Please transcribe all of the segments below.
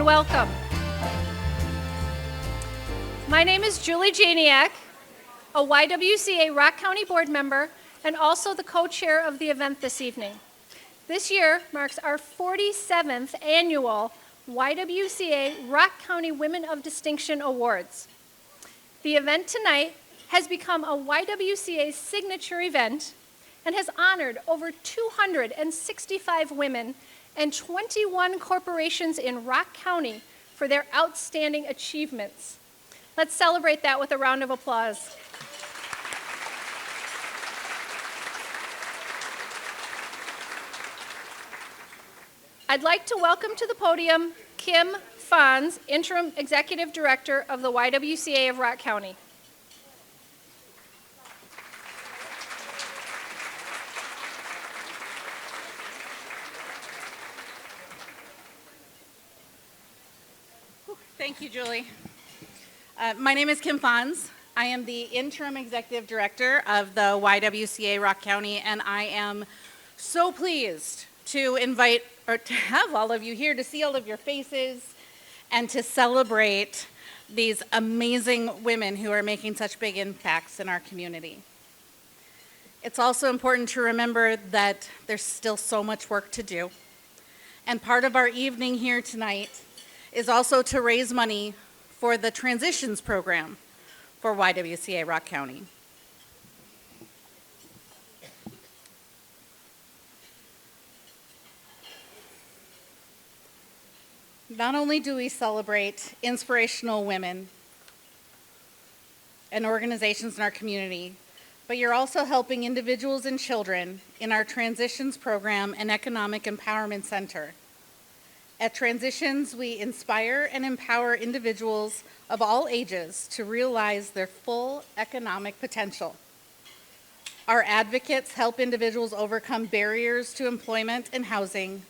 and welcome. My name is Julie Janiak, a YWCA Rock County board member and also the co-chair of the event this evening. This year marks our 47th annual YWCA Rock County Women of Distinction Awards. The event tonight has become a YWCA signature event and has honored over 265 women and 21 corporations in Rock County for their outstanding achievements. Let's celebrate that with a round of applause. I'd like to welcome to the podium Kim Fonz, Interim Executive Director of the YWCA of Rock County. Thank you, Julie. My name is Kim Fonz. I am the Interim Executive Director of the YWCA Rock County, and I am so pleased to have all of you here, to see all of your faces, and to celebrate these amazing women who are making such big impacts in our community. It's also important to remember that there's still so much work to do, and part of our evening here tonight is also to raise money for the Transitions program for YWCA Rock County. Not only do we celebrate inspirational women and organizations in our community, but you're also helping individuals and children in our Transitions program and Economic Empowerment Center. At Transitions, we inspire and empower individuals of all ages to realize their full economic potential. Our advocates help individuals overcome barriers to employment and housing.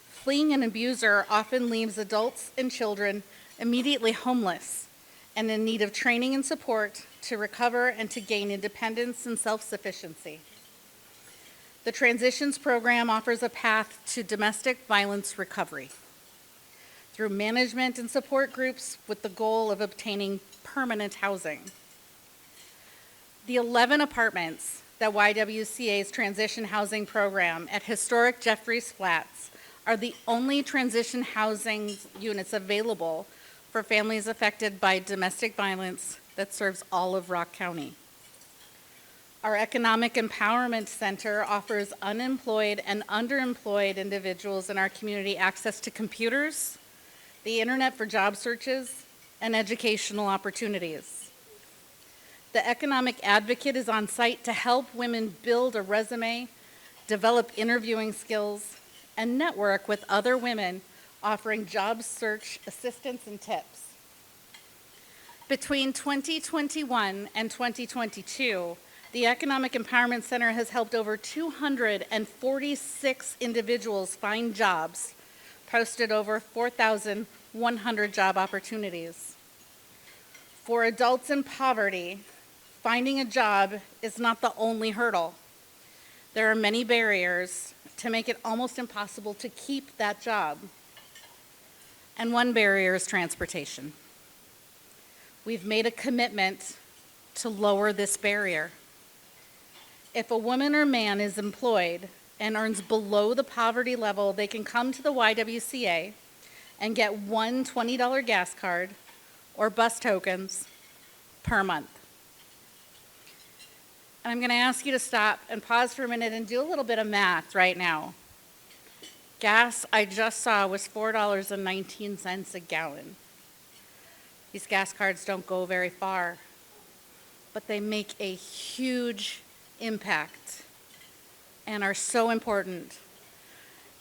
Fleeing an abuser often leaves adults and children immediately homeless and in need of training and support to recover and to gain independence and self-sufficiency. The Transitions program offers a path to domestic violence recovery through management and support groups with the goal of obtaining permanent housing. The 11 apartments that YWCA's transition housing program at historic Jeffries Flats are the only transition housing units available for families affected by domestic violence that serves all of Rock County. Our Economic Empowerment Center offers unemployed and underemployed individuals in our community access to computers, the internet for job searches, and educational opportunities. The Economic Advocate is on site to help women build a resume, develop interviewing skills, and network with other women offering job search assistance and tips. Between 2021 and 2022, the Economic Empowerment Center has helped over 246 individuals find jobs, posted over 4,100 job opportunities. For adults in poverty, finding a job is not the only hurdle. There are many barriers to make it almost impossible to keep that job. And one barrier is transportation. We've made a commitment to lower this barrier. If a woman or man is employed and earns below the poverty level, they can come to the YWCA and get one $20 gas card or bus tokens per month. And I'm going to ask you to stop and pause for a minute and do a little bit of math right now. Gas, I just saw, was $4.19 a gallon. These gas cards don't go very far, but they make a huge impact and are so important.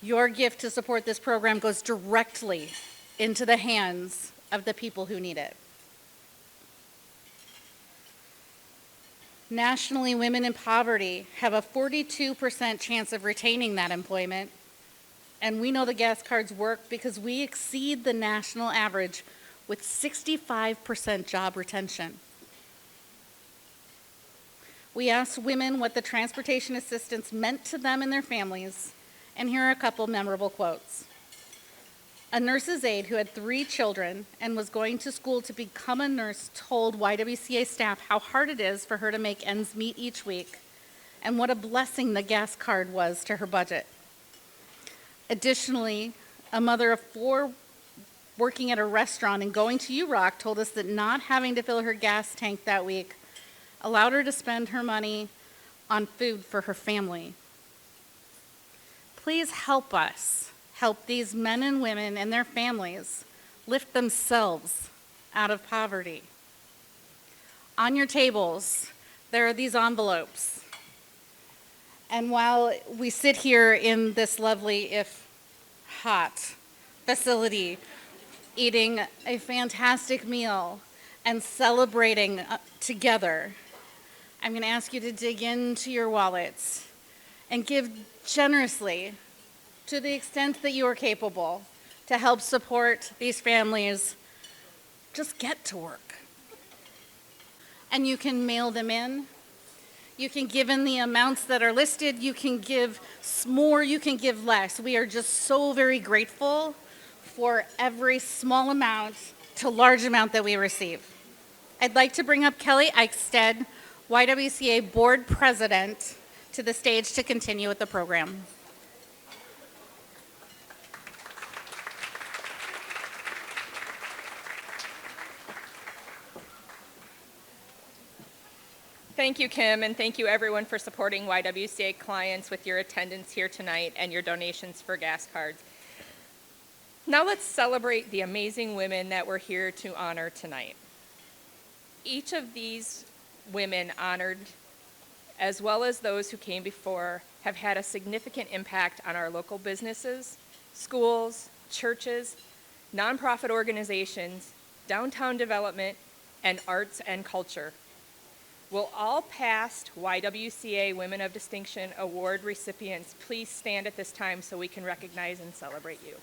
Your gift to support this program goes directly into the hands of the people who need it. Nationally, women in poverty have a 42% chance of retaining that employment, and we know the gas cards work because we exceed the national average with 65% job retention. We asked women what the transportation assistance meant to them and their families, and here are a couple memorable quotes. A nurse's aide who had 3 children and was going to school to become a nurse told YWCA staff how hard it is for her to make ends meet each week and what a blessing the gas card was to her budget. Additionally, a mother of 4 working at a restaurant and going to UROC told us that not having to fill her gas tank that week allowed her to spend her money on food for her family. Please help us help these men and women and their families lift themselves out of poverty. On your tables, there are these envelopes. And while we sit here in this lovely, if hot, facility, eating a fantastic meal and celebrating together, I'm going to ask you to dig into your wallets and give generously to the extent that you are capable to help support these families. Just get to work. And you can mail them in. You can give in the amounts that are listed. You can give more, you can give less. We are just so very grateful for every small amount to large amount that we receive. I'd like to bring up Kelly Eichstead, YWCA Board President, to the stage to continue with the program. Thank you, Kim, and thank you everyone for supporting YWCA clients with your attendance here tonight and your donations for gas cards. Now let's celebrate the amazing women that we're here to honor tonight. Each of these women honored, as well as those who came before, have had a significant impact on our local businesses, schools, churches, nonprofit organizations, downtown development, and arts and culture. Will all past YWCA Women of Distinction Award recipients please stand at this time so we can recognize and celebrate you?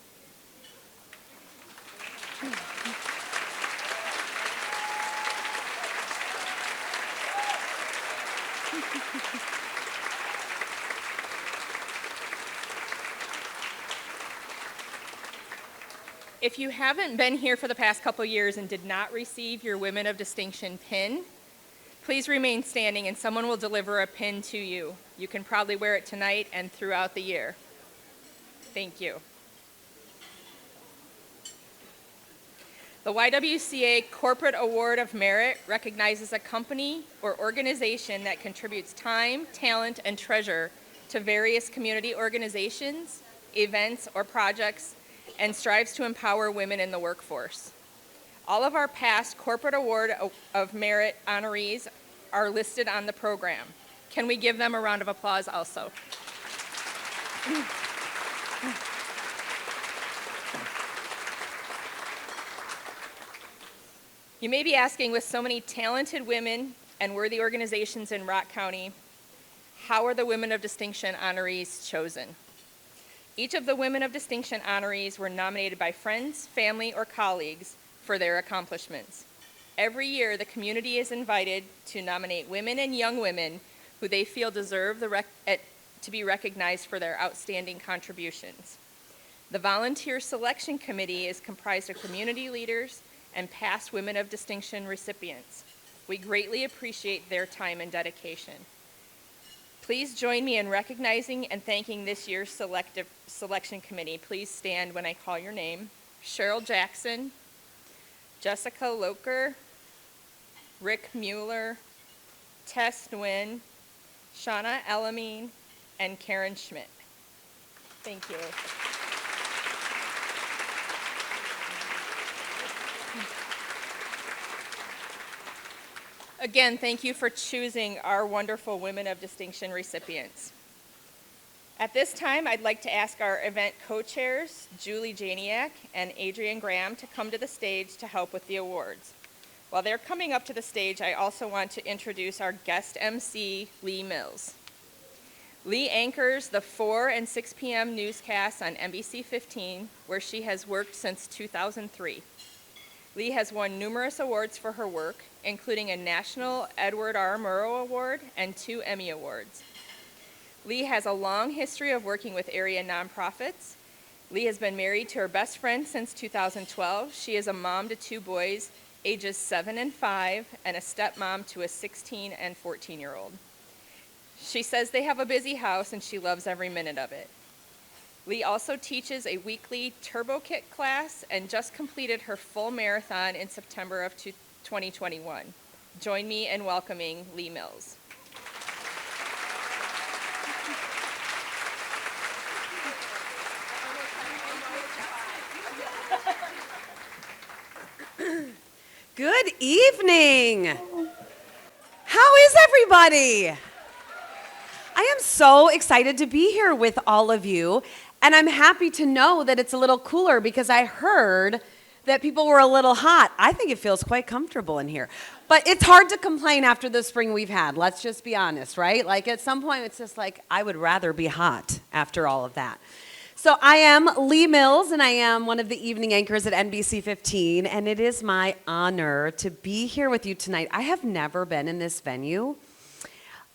If you haven't been here for the past couple years and did not receive your Women of Distinction pin, please remain standing and someone will deliver a pin to you. You can probably wear it tonight and throughout the year. Thank you. The YWCA Corporate Award of Merit recognizes a company or organization that contributes time, talent, and treasure to various community organizations, events, or projects, and strives to empower women in the workforce. All of our past Corporate Award of Merit honorees are listed on the program. Can we give them a round of applause also? You may be asking, with so many talented women and worthy organizations in Rock County, how are the Women of Distinction honorees chosen? Each of the Women of Distinction honorees were nominated by friends, family, or colleagues for their accomplishments. Every year, the community is invited to nominate women and young women who they feel deserve to be recognized for their outstanding contributions. The Volunteer Selection Committee is comprised of community leaders and past Women of Distinction recipients. We greatly appreciate their time and dedication. Please join me in recognizing and thanking this year's selection committee. Please stand when I call your name. Cheryl Jackson, Jessica Loker, Rick Mueller, Tess Nguyen, Shauna Elamine, and Karen Schmidt. Thank you. Again, thank you for choosing our wonderful Women of Distinction recipients. At this time, I'd like to ask our event co-chairs, Julie Janiak and Adrienne Graham, to come to the stage to help with the awards. While they're coming up to the stage, I also want to introduce our guest MC, Lee Mills. Lee anchors the 4 and 6 p.m. newscasts on NBC 15, where she has worked since 2003. Lee has won numerous awards for her work, including a National Edward R. Murrow Award and 2 Emmy Awards. Lee has a long history of working with area nonprofits Lee has been married to her best friend since 2012. She is a mom to 2 boys, ages 7 and 5, and a stepmom to a 16 and 14-year-old. She says they have a busy house and she loves every minute of it. Lee also teaches a weekly Turbo Kit class and just completed her full marathon in September of 2021. Join me in welcoming Lee Mills. Good evening. How is everybody? I am so excited to be here with all of you, and I'm happy to know that it's a little cooler because I heard that people were a little hot. I think it feels quite comfortable in here. But it's hard to complain after the spring we've had. Let's just be honest, right? Like at some point it's just like I would rather be hot after all of that. So I am Lee Mills, and I am one of the evening anchors at NBC 15, and it is my honor to be here with you tonight. I have never been in this venue.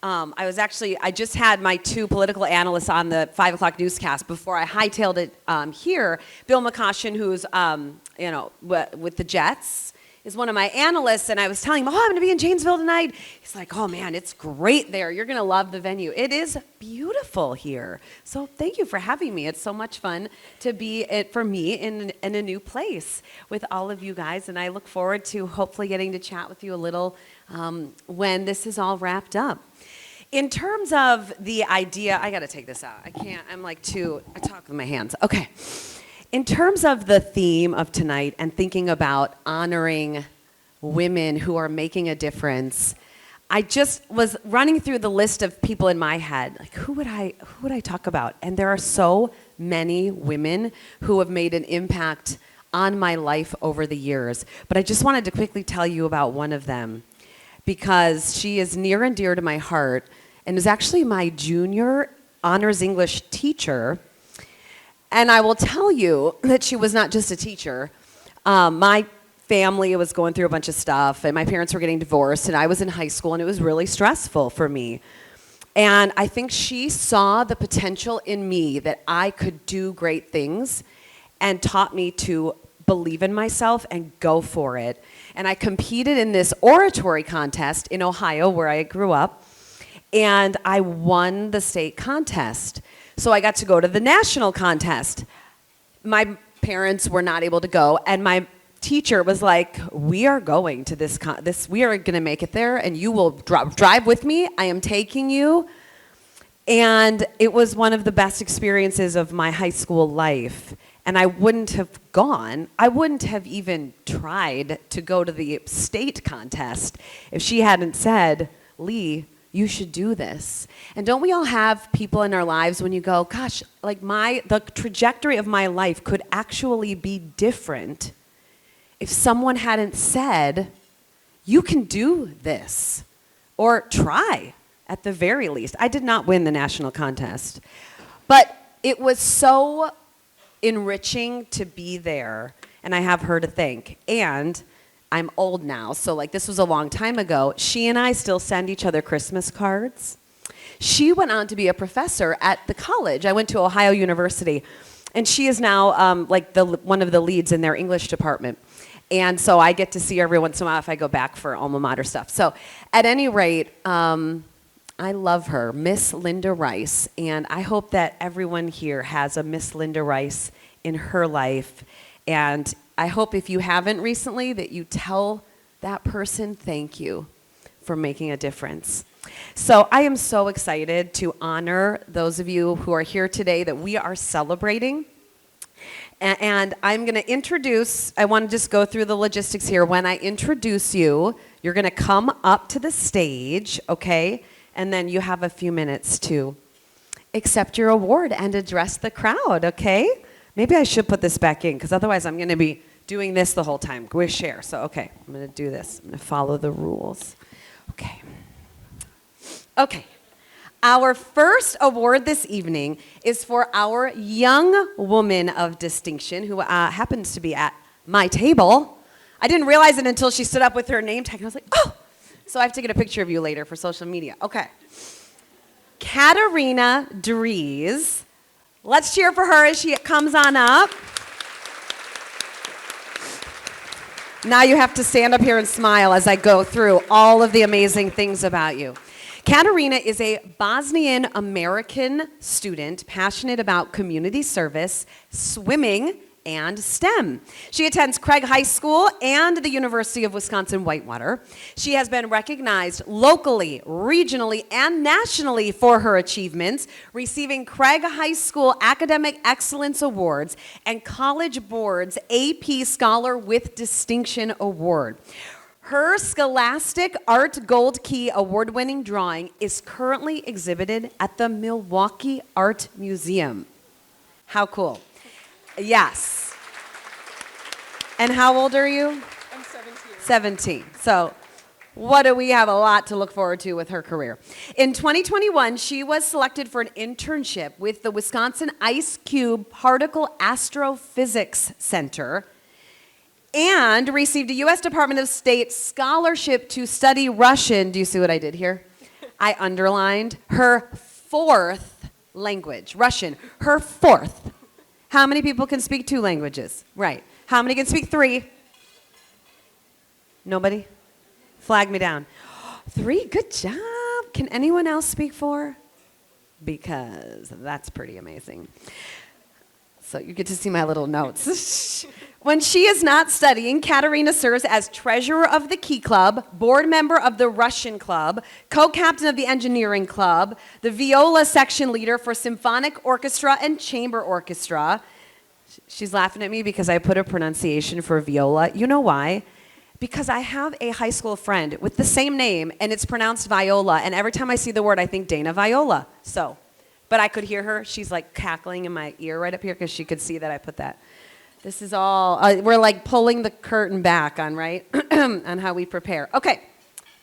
I just had my 2 political analysts on the 5 o'clock newscast before I hightailed it here. Bill McCoshen, who's, with the Jets, is one of my analysts, and I was telling him, I'm going to be in Janesville tonight. He's like, oh man, it's great there. You're going to love the venue. It is beautiful here. So thank you for having me. It's so much fun to be, for me, in a new place with all of you guys, and I look forward to hopefully getting to chat with you a little when this is all wrapped up. In terms of the idea, I got to take this out. I can't, I talk with my hands. Okay. In terms of the theme of tonight and thinking about honoring women who are making a difference, I just was running through the list of people in my head. Like, who would I talk about? And there are so many women who have made an impact on my life over the years. But I just wanted to quickly tell you about one of them because she is near and dear to my heart and is actually my junior honors English teacher. And I will tell you that she was not just a teacher. My family was going through a bunch of stuff, and my parents were getting divorced, and I was in high school, and it was really stressful for me. And I think she saw the potential in me that I could do great things and taught me to believe in myself and go for it. And I competed in this oratory contest in Ohio, where I grew up, and I won the state contest. So I got to go to the national contest. My parents were not able to go, and my teacher was like, we are going to this, we are going to make it there, and you will drive with me. I am taking you. And it was one of the best experiences of my high school life. And I wouldn't have gone. I wouldn't have even tried to go to the state contest if she hadn't said, Lee, you should do this. And don't we all have people in our lives when you go, gosh, like the trajectory of my life could actually be different if someone hadn't said, you can do this, or try at the very least. I did not win the national contest, but it was so enriching to be there, and I have her to thank. And I'm old now, so like this was a long time ago. She and I still send each other Christmas cards. She went on to be a professor at the college. I went to Ohio University, and she is now one of the leads in their English department. And so I get to see her every once in a while if I go back for alma mater stuff. So at any rate, I love her, Miss Linda Rice, and I hope that everyone here has a Miss Linda Rice in her life. And I hope if you haven't recently that you tell that person thank you for making a difference. So I am so excited to honor those of you who are here today that we are celebrating. And I'm going to introduce, I want to just go through the logistics here. When I introduce you, you're going to come up to the stage, okay? And then you have a few minutes to accept your award and address the crowd, okay? Maybe I should put this back in, because otherwise I'm going to be doing this the whole time. Go share. So, okay, I'm going to do this. I'm going to follow the rules. Okay. Okay. Our first award this evening is for our young woman of distinction who happens to be at my table. I didn't realize it until she stood up with her name tag, and I was like, oh! So I have to get a picture of you later for social media. Okay. Katarina Dries Let's cheer for her as she comes on up. Now you have to stand up here and smile as I go through all of the amazing things about you. Katarina is a Bosnian American student passionate about community service, swimming, and STEM. She attends Craig High School and the University of Wisconsin-Whitewater. She has been recognized locally, regionally, and nationally for her achievements, receiving Craig High School Academic Excellence Awards and College Board's AP Scholar with Distinction Award. Her Scholastic Art Gold Key award-winning drawing is currently exhibited at the Milwaukee Art Museum. How cool. Yes. And how old are you? I'm 17. 17. So what do we have a lot to look forward to with her career. In 2021, she was selected for an internship with the Wisconsin Ice Cube Particle Astrophysics Center and received a U.S. Department of State scholarship to study Russian. Do you see what I did here? I underlined her fourth language, Russian, her fourth. How many people can speak 2 languages? Right. How many can speak 3? Nobody? Flag me down. 3, good job. Can anyone else speak 4? Because that's pretty amazing. So you get to see my little notes. When she is not studying, Katarina serves as treasurer of the Key Club, board member of the Russian Club, co-captain of the Engineering Club, the viola section leader for Symphonic Orchestra and Chamber Orchestra. She's laughing at me because I put a pronunciation for viola. You know why? Because I have a high school friend with the same name, and it's pronounced Viola, and every time I see the word, I think Dana Viola. So, but I could hear her. She's like cackling in my ear right up here because she could see that I put that. This is all, we're like pulling the curtain back on, right, on how we prepare. Okay,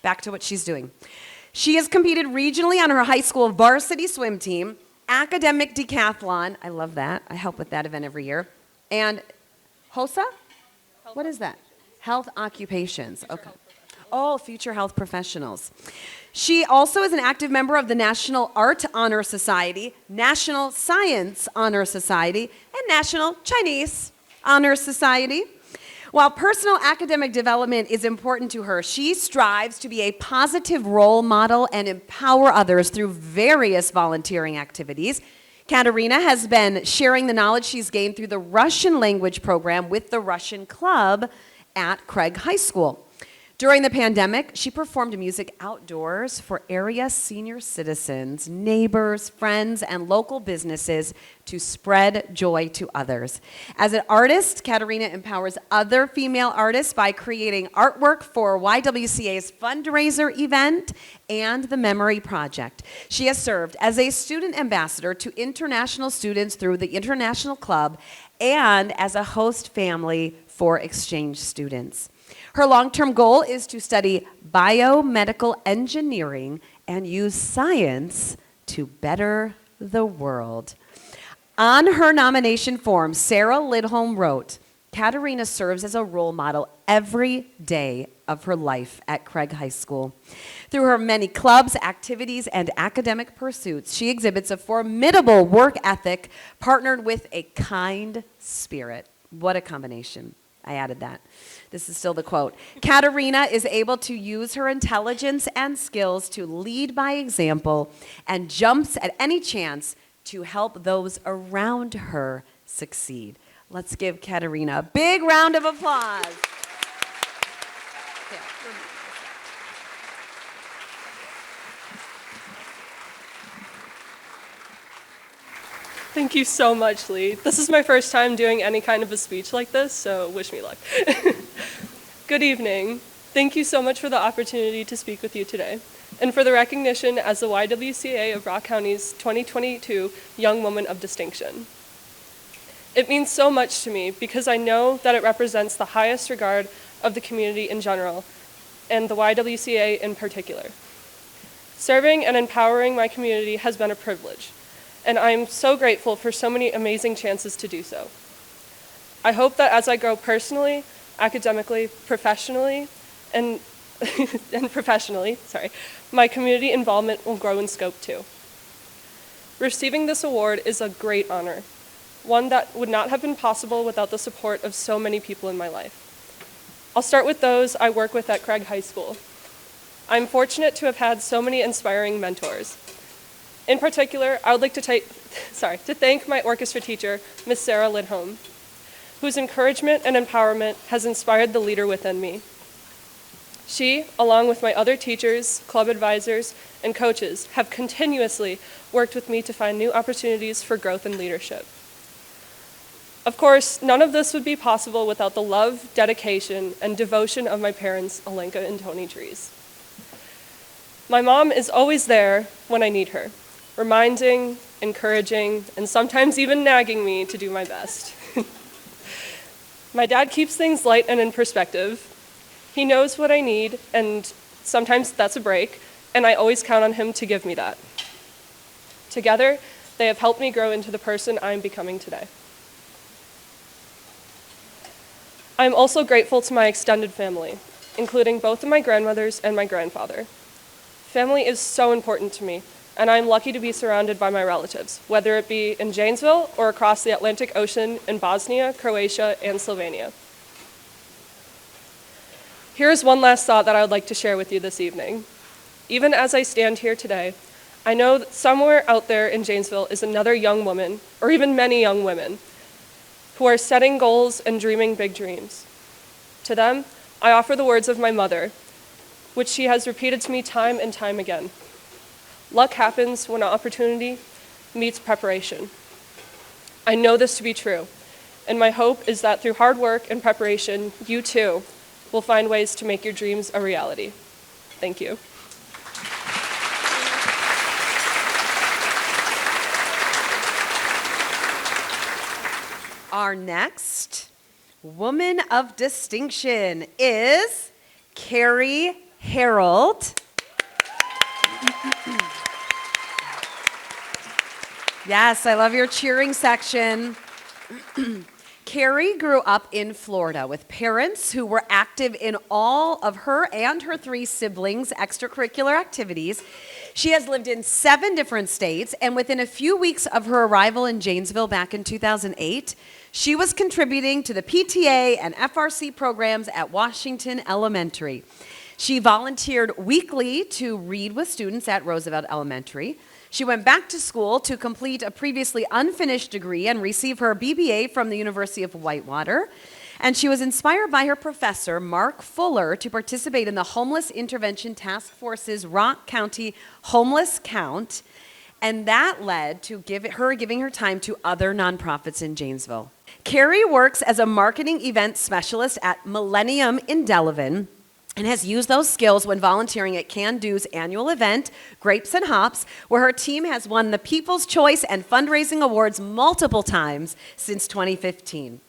back to what she's doing. She has competed regionally on her high school varsity swim team, academic decathlon, I love that, I help with that event every year, and HOSA? What is that? Health occupations, okay. Oh, future health professionals. She also is an active member of the National Art Honor Society, National Science Honor Society, and National Chinese Honor Society. While personal academic development is important to her, she strives to be a positive role model and empower others through various volunteering activities. Katarina has been sharing the knowledge she's gained through the Russian language program with the Russian Club at Craig High School. During the pandemic, she performed music outdoors for area senior citizens, neighbors, friends, and local businesses to spread joy to others. As an artist, Katarina empowers other female artists by creating artwork for YWCA's fundraiser event and the Memory Project. She has served as a student ambassador to international students through the International Club and as a host family for exchange students. Her long-term goal is to study biomedical engineering and use science to better the world. On her nomination form, Sarah Lidholm wrote, Katarina serves as a role model every day of her life at Craig High School. Through her many clubs, activities, and academic pursuits, she exhibits a formidable work ethic partnered with a kind spirit. What a combination. I added that. This is still the quote. Katarina is able to use her intelligence and skills to lead by example and jumps at any chance to help those around her succeed. Let's give Katarina a big round of applause. Thank you so much, Lee. This is my first time doing any kind of a speech like this, so wish me luck. Good evening. Thank you so much for the opportunity to speak with you today, and for the recognition as the YWCA of Rock County's 2022 Young Woman of Distinction. It means so much to me because I know that it represents the highest regard of the community in general, and the YWCA in particular. Serving and empowering my community has been a privilege, and I'm so grateful for so many amazing chances to do so. I hope that as I grow personally, academically, professionally, and professionally, my community involvement will grow in scope too. Receiving this award is a great honor, one that would not have been possible without the support of so many people in my life. I'll start with those I work with at Craig High School. I'm fortunate to have had so many inspiring mentors. In particular, I would like to thank my orchestra teacher, Miss Sarah Lidholm, whose encouragement and empowerment has inspired the leader within me. She, along with my other teachers, club advisors, and coaches, have continuously worked with me to find new opportunities for growth and leadership. Of course, none of this would be possible without the love, dedication, and devotion of my parents, Alenka and Tony Dries. My mom is always there when I need her, reminding, encouraging, and sometimes even nagging me to do my best. My dad keeps things light and in perspective. He knows what I need, and sometimes that's a break, and I always count on him to give me that. Together, they have helped me grow into the person I am becoming today. I am also grateful to my extended family, including both of my grandmothers and my grandfather. Family is so important to me, and I'm lucky to be surrounded by my relatives, whether it be in Janesville or across the Atlantic Ocean in Bosnia, Croatia, and Slovenia. Here is one last thought that I would like to share with you this evening. Even as I stand here today, I know that somewhere out there in Janesville is another young woman, or even many young women, who are setting goals and dreaming big dreams. To them, I offer the words of my mother, which she has repeated to me time and time again. Luck happens when opportunity meets preparation. I know this to be true, and my hope is that through hard work and preparation, you too will find ways to make your dreams a reality. Thank you. Our next woman of distinction is Carrie Harold. Yes, I love your cheering section. Carrie grew up in Florida with parents who were active in all of her and her 3 siblings' extracurricular activities. She has lived in 7 different states, and within a few weeks of her arrival in Janesville back in 2008, she was contributing to the PTA and FRC programs at Washington Elementary. She volunteered weekly to read with students at Roosevelt Elementary. She went back to school to complete a previously unfinished degree and receive her BBA from the University of Whitewater. And she was inspired by her professor, Mark Fuller, to participate in the Homeless Intervention Task Force's Rock County Homeless Count. And that led to her giving her time to other nonprofits in Janesville. Carrie works as a marketing event specialist at Millennium in Delavan, and has used those skills when volunteering at Can Do's annual event, Grapes and Hops, where her team has won the People's Choice and Fundraising Awards multiple times since 2015.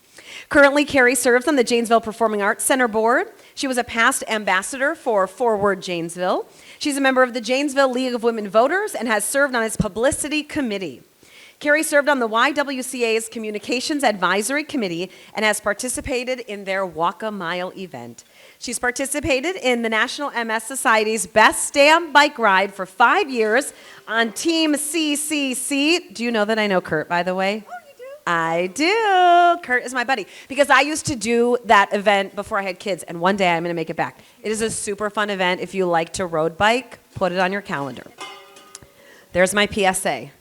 Currently, Carrie serves on the Janesville Performing Arts Center board. She was a past ambassador for Forward Janesville. She's a member of the Janesville League of Women Voters and has served on its publicity committee. Carrie served on the YWCA's Communications Advisory Committee and has participated in their Walk a Mile event. She's participated in the National MS Society's Best Damn Bike Ride for 5 years on Team CCC. Do you know that I know Kurt, by the way? Oh, you do? I do. Kurt is my buddy. Because I used to do that event before I had kids, and one day I'm going to make it back. It is a super fun event. If you like to road bike, put it on your calendar. There's my PSA.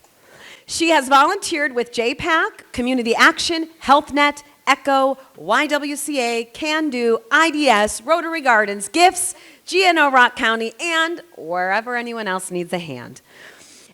She has volunteered with JPAC, Community Action, HealthNet, ECHO, YWCA, Can Do, IDS, Rotary Gardens, Gifts, GNO Rock County, and wherever anyone else needs a hand.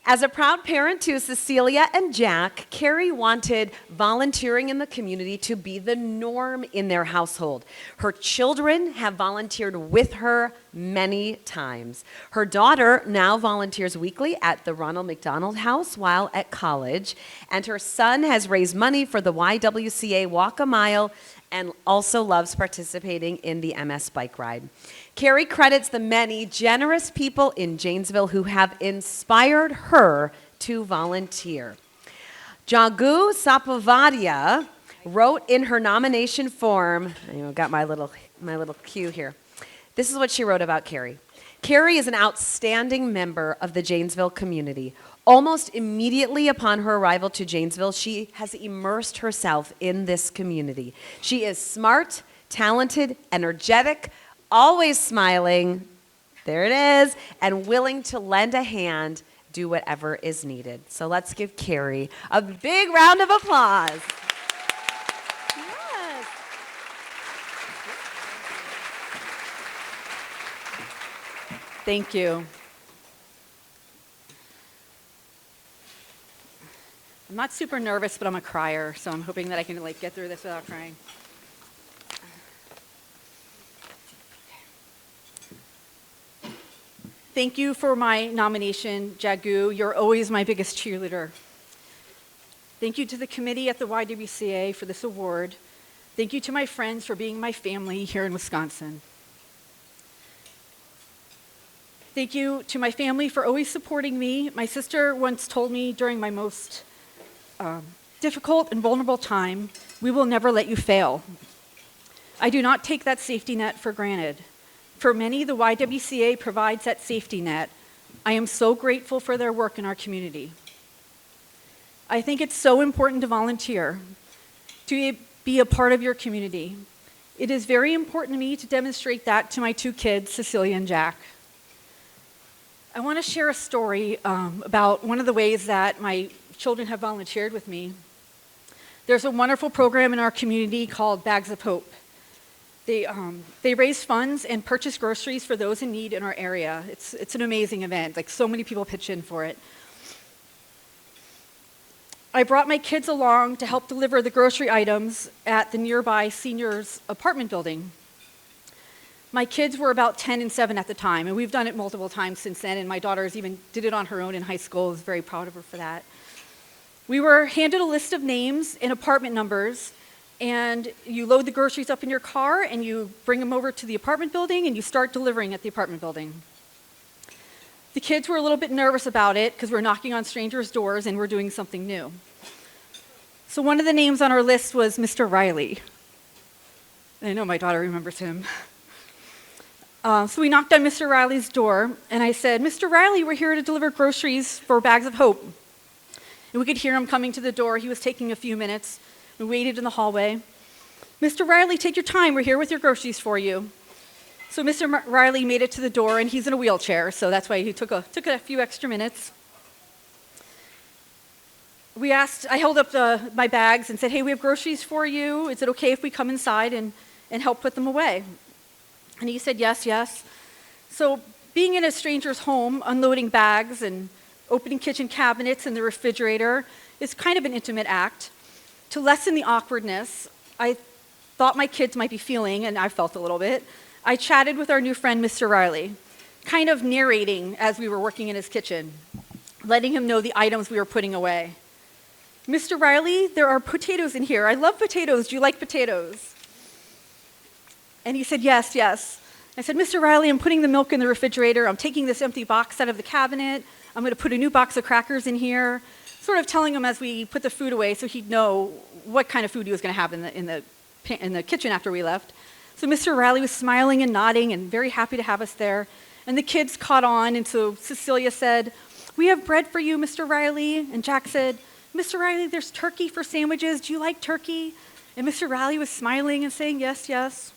As a proud parent to Cecilia and Jack, Carrie wanted volunteering in the community to be the norm in their household. Her children have volunteered with her many times. Her daughter now volunteers weekly at the Ronald McDonald House while at college, and her son has raised money for the YWCA Walk a Mile and also loves participating in the MS Bike Ride. Carrie credits the many generous people in Janesville who have inspired her to volunteer. Jagu Sapavadia wrote in her nomination form, I got my little cue here. This is what she wrote about Carrie. Carrie is an outstanding member of the Janesville community, Almost immediately upon her arrival to Janesville, she has immersed herself in this community. She is smart, talented, energetic, always smiling, there it is, and willing to lend a hand, do whatever is needed. So let's give Carrie a big round of applause. Yes. Thank you. I'm not super nervous, but I'm a crier, so I'm hoping that I can get through this without crying. Thank you for my nomination, Jagu. You're always my biggest cheerleader. Thank you to the committee at the YWCA for this award. Thank you to my friends for being my family here in Wisconsin. Thank you to my family for always supporting me. My sister once told me during my most difficult and vulnerable time, we will never let you fail. I do not take that safety net for granted. For many, the YWCA provides that safety net. I am so grateful for their work in our community. I think it's so important to volunteer, to be a part of your community. It is very important to me to demonstrate that to my two kids, Cecilia and Jack. I want to share a story about one of the ways that my children have volunteered with me. There's a wonderful program in our community called Bags of Hope. They raise funds and purchase groceries for those in need in our area. It's an amazing event. So many people pitch in for it. I brought my kids along to help deliver the grocery items at the nearby seniors apartment building. My kids were about 10 and 7 at the time, and we've done it multiple times since then, and my daughter even did it on her own in high school. I was very proud of her for that. We were handed a list of names and apartment numbers, and you load the groceries up in your car, and you bring them over to the apartment building, and you start delivering at the apartment building. The kids were a little bit nervous about it because we're knocking on strangers' doors and we're doing something new. So one of the names on our list was Mr. Riley. I know my daughter remembers him. So we knocked on Mr. Riley's door, and I said, "Mr. Riley, we're here to deliver groceries for Bags of Hope." And we could hear him coming to the door. He was taking a few minutes. We waited in the hallway. "Mr. Riley, take your time. We're here with your groceries for you." So Mr. Riley made it to the door, and he's in a wheelchair, so that's why he took a few extra minutes. I held up my bags and said, "Hey, we have groceries for you. Is it okay if we come inside and help put them away?" And he said, "Yes, yes." So being in a stranger's home, unloading bags and opening kitchen cabinets and the refrigerator is kind of an intimate act. To lessen the awkwardness I thought my kids might be feeling, and I felt a little bit, I chatted with our new friend, Mr. Riley, kind of narrating as we were working in his kitchen, letting him know the items we were putting away. "Mr. Riley, there are potatoes in here. I love potatoes. Do you like potatoes?" And he said, "Yes, yes." I said, "Mr. Riley, I'm putting the milk in the refrigerator. I'm taking this empty box out of the cabinet. I'm going to put a new box of crackers in here," sort of telling him as we put the food away so he'd know what kind of food he was going to have in the kitchen after we left. So Mr. Riley was smiling and nodding and very happy to have us there. And the kids caught on, and so Cecilia said, "We have bread for you, Mr. Riley." And Jack said, "Mr. Riley, there's turkey for sandwiches. Do you like turkey?" And Mr. Riley was smiling and saying, "Yes, yes."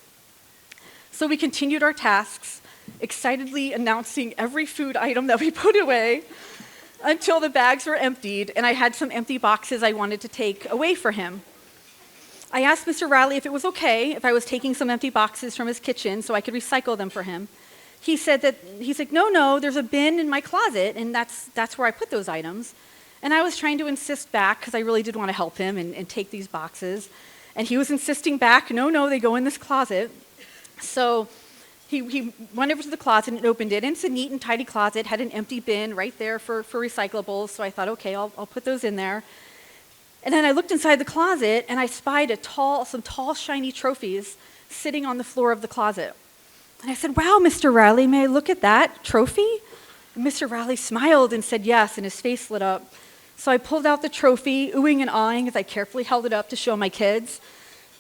So we continued our tasks, excitedly announcing every food item that we put away until the bags were emptied, and I had some empty boxes I wanted to take away for him. I asked Mr. Riley if it was okay if I was taking some empty boxes from his kitchen so I could recycle them for him. He's like, no, there's a bin in my closet, and that's where I put those items. And I was trying to insist back, because I really did want to help him and take these boxes. And he was insisting back, no, they go in this closet. So he went over to the closet and opened it, and it's a neat and tidy closet, had an empty bin right there for recyclables, so I thought, okay, I'll put those in there. And then I looked inside the closet, and I spied some tall, shiny trophies sitting on the floor of the closet. And I said, "Wow, Mr. Riley, may I look at that trophy?" And Mr. Riley smiled and said yes, and his face lit up. So I pulled out the trophy, oohing and aahing as I carefully held it up to show my kids.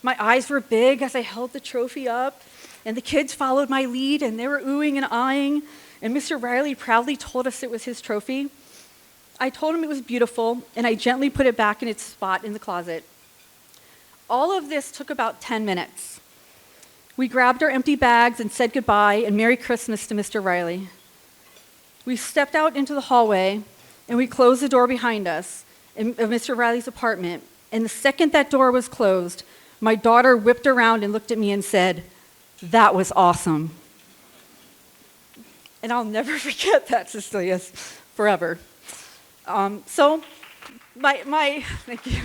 My eyes were big as I held the trophy up, and the kids followed my lead, and they were oohing and aahing, and Mr. Riley proudly told us it was his trophy. I told him it was beautiful, and I gently put it back in its spot in the closet. All of this took about 10 minutes. We grabbed our empty bags and said goodbye and Merry Christmas to Mr. Riley. We stepped out into the hallway, and we closed the door behind us of Mr. Riley's apartment. And the second that door was closed, my daughter whipped around and looked at me and said, "That was awesome." And I'll never forget that, Cecilia, forever. Thank you.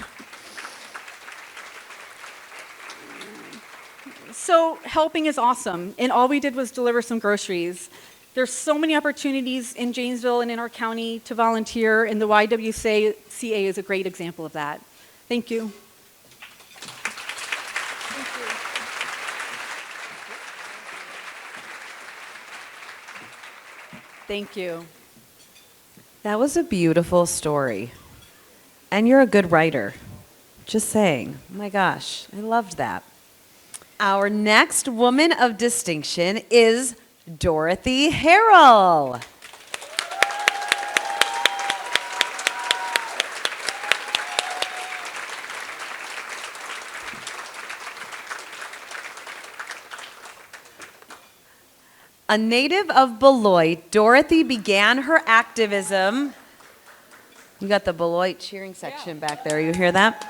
So helping is awesome, and all we did was deliver some groceries. There's so many opportunities in Janesville and in our county to volunteer, and the YWCA is a great example of that. Thank you. Thank you. That was a beautiful story. And you're a good writer. Just saying. Oh my gosh, I loved that. Our next woman of distinction is Dorothy Harrell. A native of Beloit, Dorothy began her activism. You got the Beloit cheering section back there. You hear that?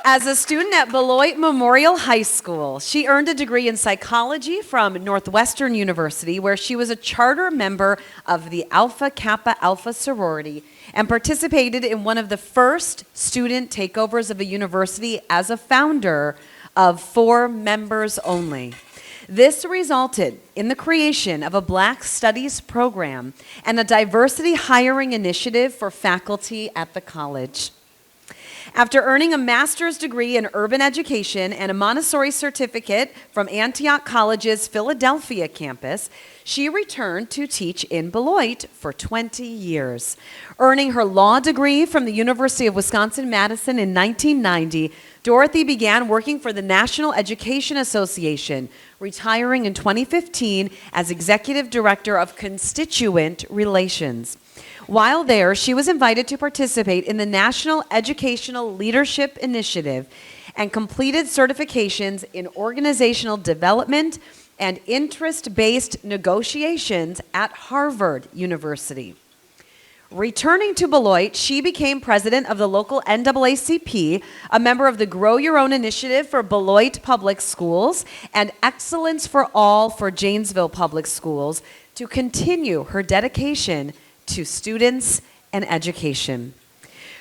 As a student at Beloit Memorial High School, she earned a degree in psychology from Northwestern University, where she was a charter member of the Alpha Kappa Alpha sorority and participated in one of the first student takeovers of a university as a founder of 4 members only. This resulted in the creation of a Black Studies program and a diversity hiring initiative for faculty at the college. After earning a master's degree in urban education and a Montessori certificate from Antioch College's Philadelphia campus, she returned to teach in Beloit for 20 years. Earning her law degree from the University of Wisconsin-Madison in 1990, Dorothy began working for the National Education Association, retiring in 2015 as Executive Director of Constituent Relations. While there, she was invited to participate in the National Educational Leadership Initiative and completed certifications in organizational development and interest-based negotiations at Harvard University. Returning to Beloit, she became president of the local NAACP, a member of the Grow Your Own Initiative for Beloit Public Schools, and Excellence for All for Janesville Public Schools, to continue her dedication to students and education.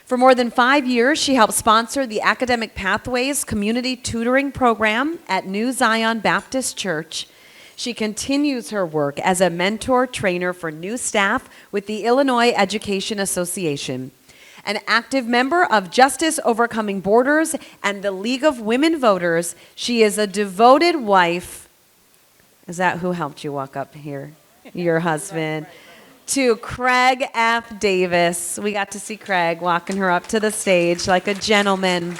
For more than 5 years, she helped sponsor the Academic Pathways Community Tutoring Program at New Zion Baptist Church. She continues her work as a mentor trainer for new staff with the Illinois Education Association. An active member of Justice Overcoming Borders and the League of Women Voters, she is a devoted wife. Is that who helped you walk up here? Your husband. To Craig F. Davis. We got to see Craig walking her up to the stage like a gentleman.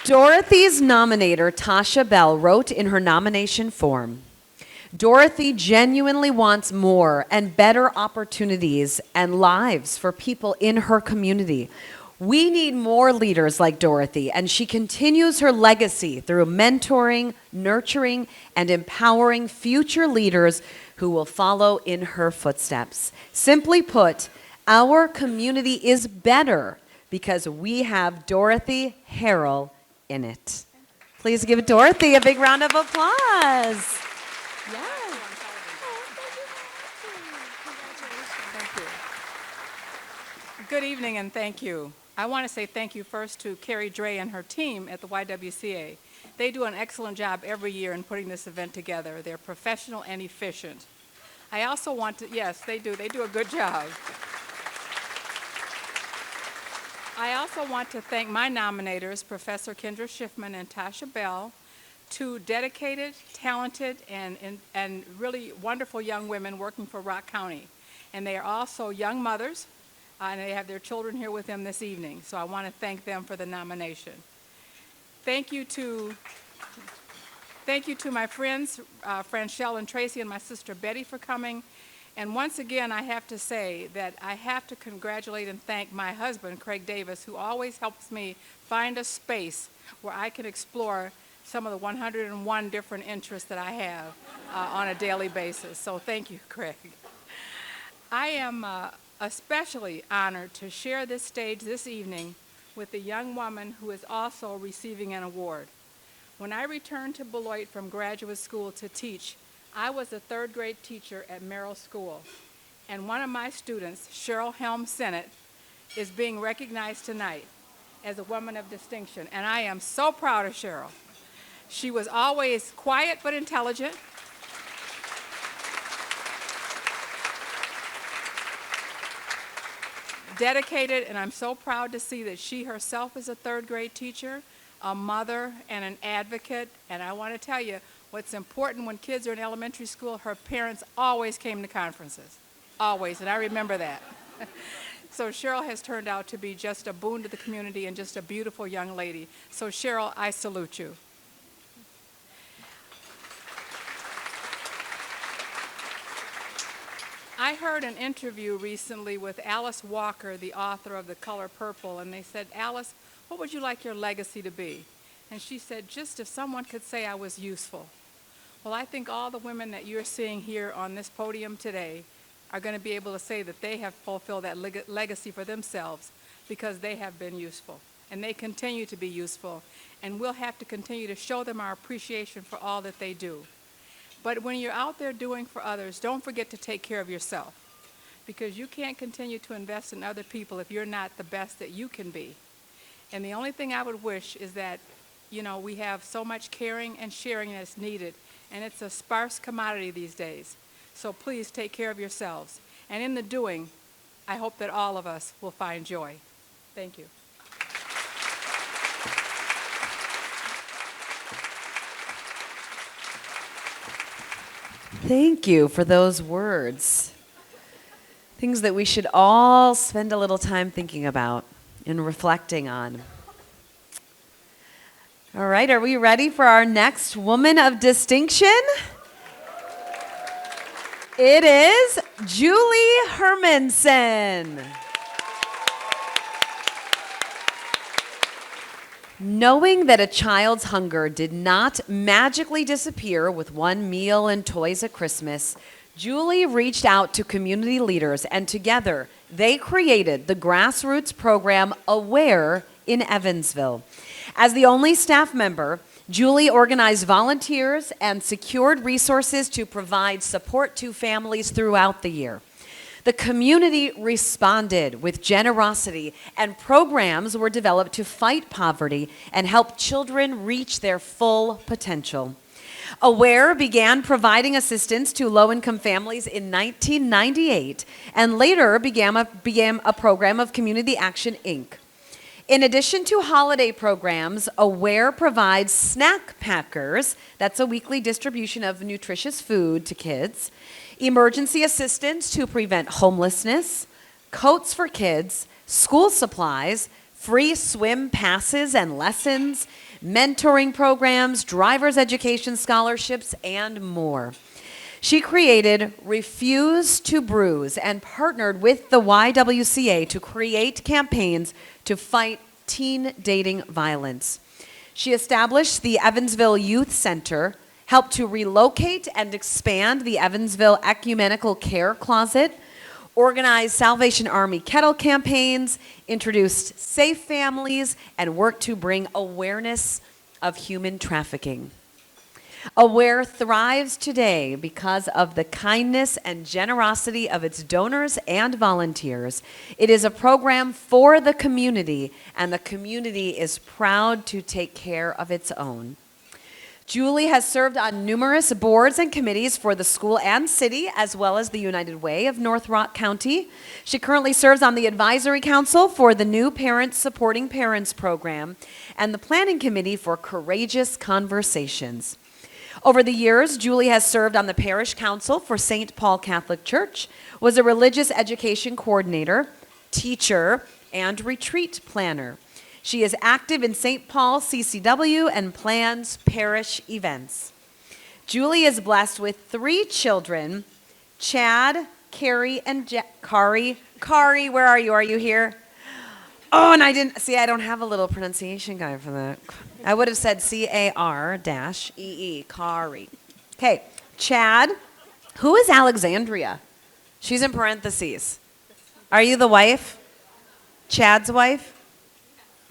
Dorothy's nominator, Tasha Bell, wrote in her nomination form, "Dorothy genuinely wants more and better opportunities and lives for people in her community. We need more leaders like Dorothy, and she continues her legacy through mentoring, nurturing, and empowering future leaders who will follow in her footsteps. Simply put, our community is better because we have Dorothy Harrell in it." Please give Dorothy a big round of applause. Good evening and thank you. I want to say thank you first to Carrie Dre and her team at the YWCA. They do an excellent job every year in putting this event together. They're professional and efficient. I also want to, yes, they do a good job. I also want to thank my nominators, Professor Kendra Schiffman and Tasha Bell, 2 dedicated, talented, and really wonderful young women working for Rock County. And they are also young mothers, and they have their children here with them this evening. So I want to thank them for the nomination. Thank you to my friends, Franchelle and Tracy, and my sister Betty for coming. And once again, I have to say that I have to congratulate and thank my husband, Craig Davis, who always helps me find a space where I can explore some of the 101 different interests that I have on a daily basis. So thank you, Craig. I am especially honored to share this stage this evening with a young woman who is also receiving an award. When I returned to Beloit from graduate school to teach, I was a third grade teacher at Merrill School, and one of my students, Cheryl Helm Sennett, is being recognized tonight as a woman of distinction, and I am so proud of Cheryl. She was always quiet but intelligent. Dedicated, and I'm so proud to see that she herself is a third grade teacher, a mother, and an advocate. And I want to tell you, what's important when kids are in elementary school, her parents always came to conferences, always, and I remember that. So Cheryl has turned out to be just a boon to the community and just a beautiful young lady. So Cheryl, I salute you. I heard an interview recently with Alice Walker, the author of The Color Purple, and they said, Alice, what would you like your legacy to be? And she said, just if someone could say I was useful. Well, I think all the women that you're seeing here on this podium today are going to be able to say that they have fulfilled that legacy for themselves because they have been useful, and they continue to be useful, and we'll have to continue to show them our appreciation for all that they do. But when you're out there doing for others, don't forget to take care of yourself, because you can't continue to invest in other people if you're not the best that you can be. And the only thing I would wish is that, you know, we have so much caring and sharing that's needed, and it's a sparse commodity these days. So please take care of yourselves. And in the doing, I hope that all of us will find joy. Thank you. Thank you for those words. Things that we should all spend a little time thinking about and reflecting on. All right, are we ready for our next woman of distinction? It is Julie Hermanson. Knowing that a child's hunger did not magically disappear with one meal and toys at Christmas, Julie reached out to community leaders, and together they created the grassroots program Aware in Evansville. As the only staff member, Julie organized volunteers and secured resources to provide support to families throughout the year. The community responded with generosity, and programs were developed to fight poverty and help children reach their full potential. Aware began providing assistance to low-income families in 1998 and later began a program of Community Action, Inc. In addition to holiday programs, Aware provides snack packers, that's a weekly distribution of nutritious food to kids, emergency assistance to prevent homelessness, coats for kids, school supplies, free swim passes and lessons, mentoring programs, driver's education scholarships, and more. She created Refuse to Bruise and partnered with the YWCA to create campaigns to fight teen dating violence. She established the Evansville Youth Center, helped to relocate and expand the Evansville Ecumenical Care Closet, organized Salvation Army kettle campaigns, introduced Safe Families, and worked to bring awareness of human trafficking. Aware thrives today because of the kindness and generosity of its donors and volunteers. It is a program for the community, and the community is proud to take care of its own. Julie has served on numerous boards and committees for the school and city, as well as the United Way of North Rock County. She currently serves on the advisory council for the new Parents Supporting Parents program and the planning committee for Courageous Conversations. Over the years, Julie has served on the parish council for St. Paul Catholic Church, was a religious education coordinator, teacher, and retreat planner. She is active in St. Paul CCW and plans parish events. Julie is blessed with 3 children, Chad, Carrie and Kari. Kari, where are you? Are you here? Oh, and I didn't see. I don't have a little pronunciation guide for that. I would have said CAR-EE. Kari. Okay, Chad. Who is Alexandria? She's in parentheses. Are you the wife? Chad's wife?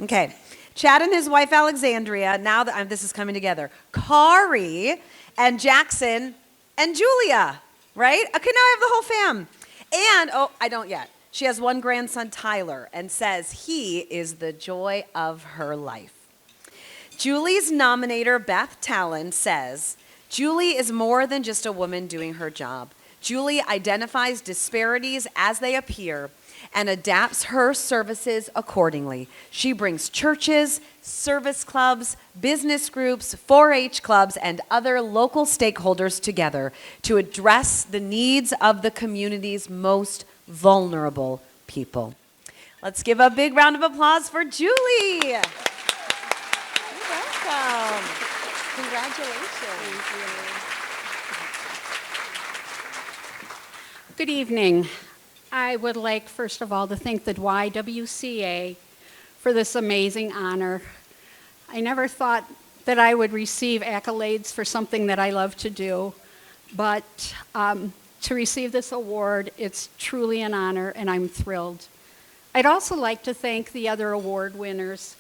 Okay. Chad and his wife Alexandria. Now that this is coming together. Kari and Jackson and Julia. Right? Okay, now I have the whole fam. And, oh, I don't yet. She has one grandson, Tyler, and says he is the joy of her life. Julie's nominator, Beth Talon, says, Julie is more than just a woman doing her job. Julie identifies disparities as they appear and adapts her services accordingly. She brings churches, service clubs, business groups, 4-H clubs, and other local stakeholders together to address the needs of the community's most vulnerable people. Let's give a big round of applause for Julie. You're welcome. Congratulations. Good evening. I would like, first of all, to thank the YWCA for this amazing honor. I never thought that I would receive accolades for something that I love to do, but to receive this award, it's truly an honor, and I'm thrilled. I'd also like to thank the other award winners.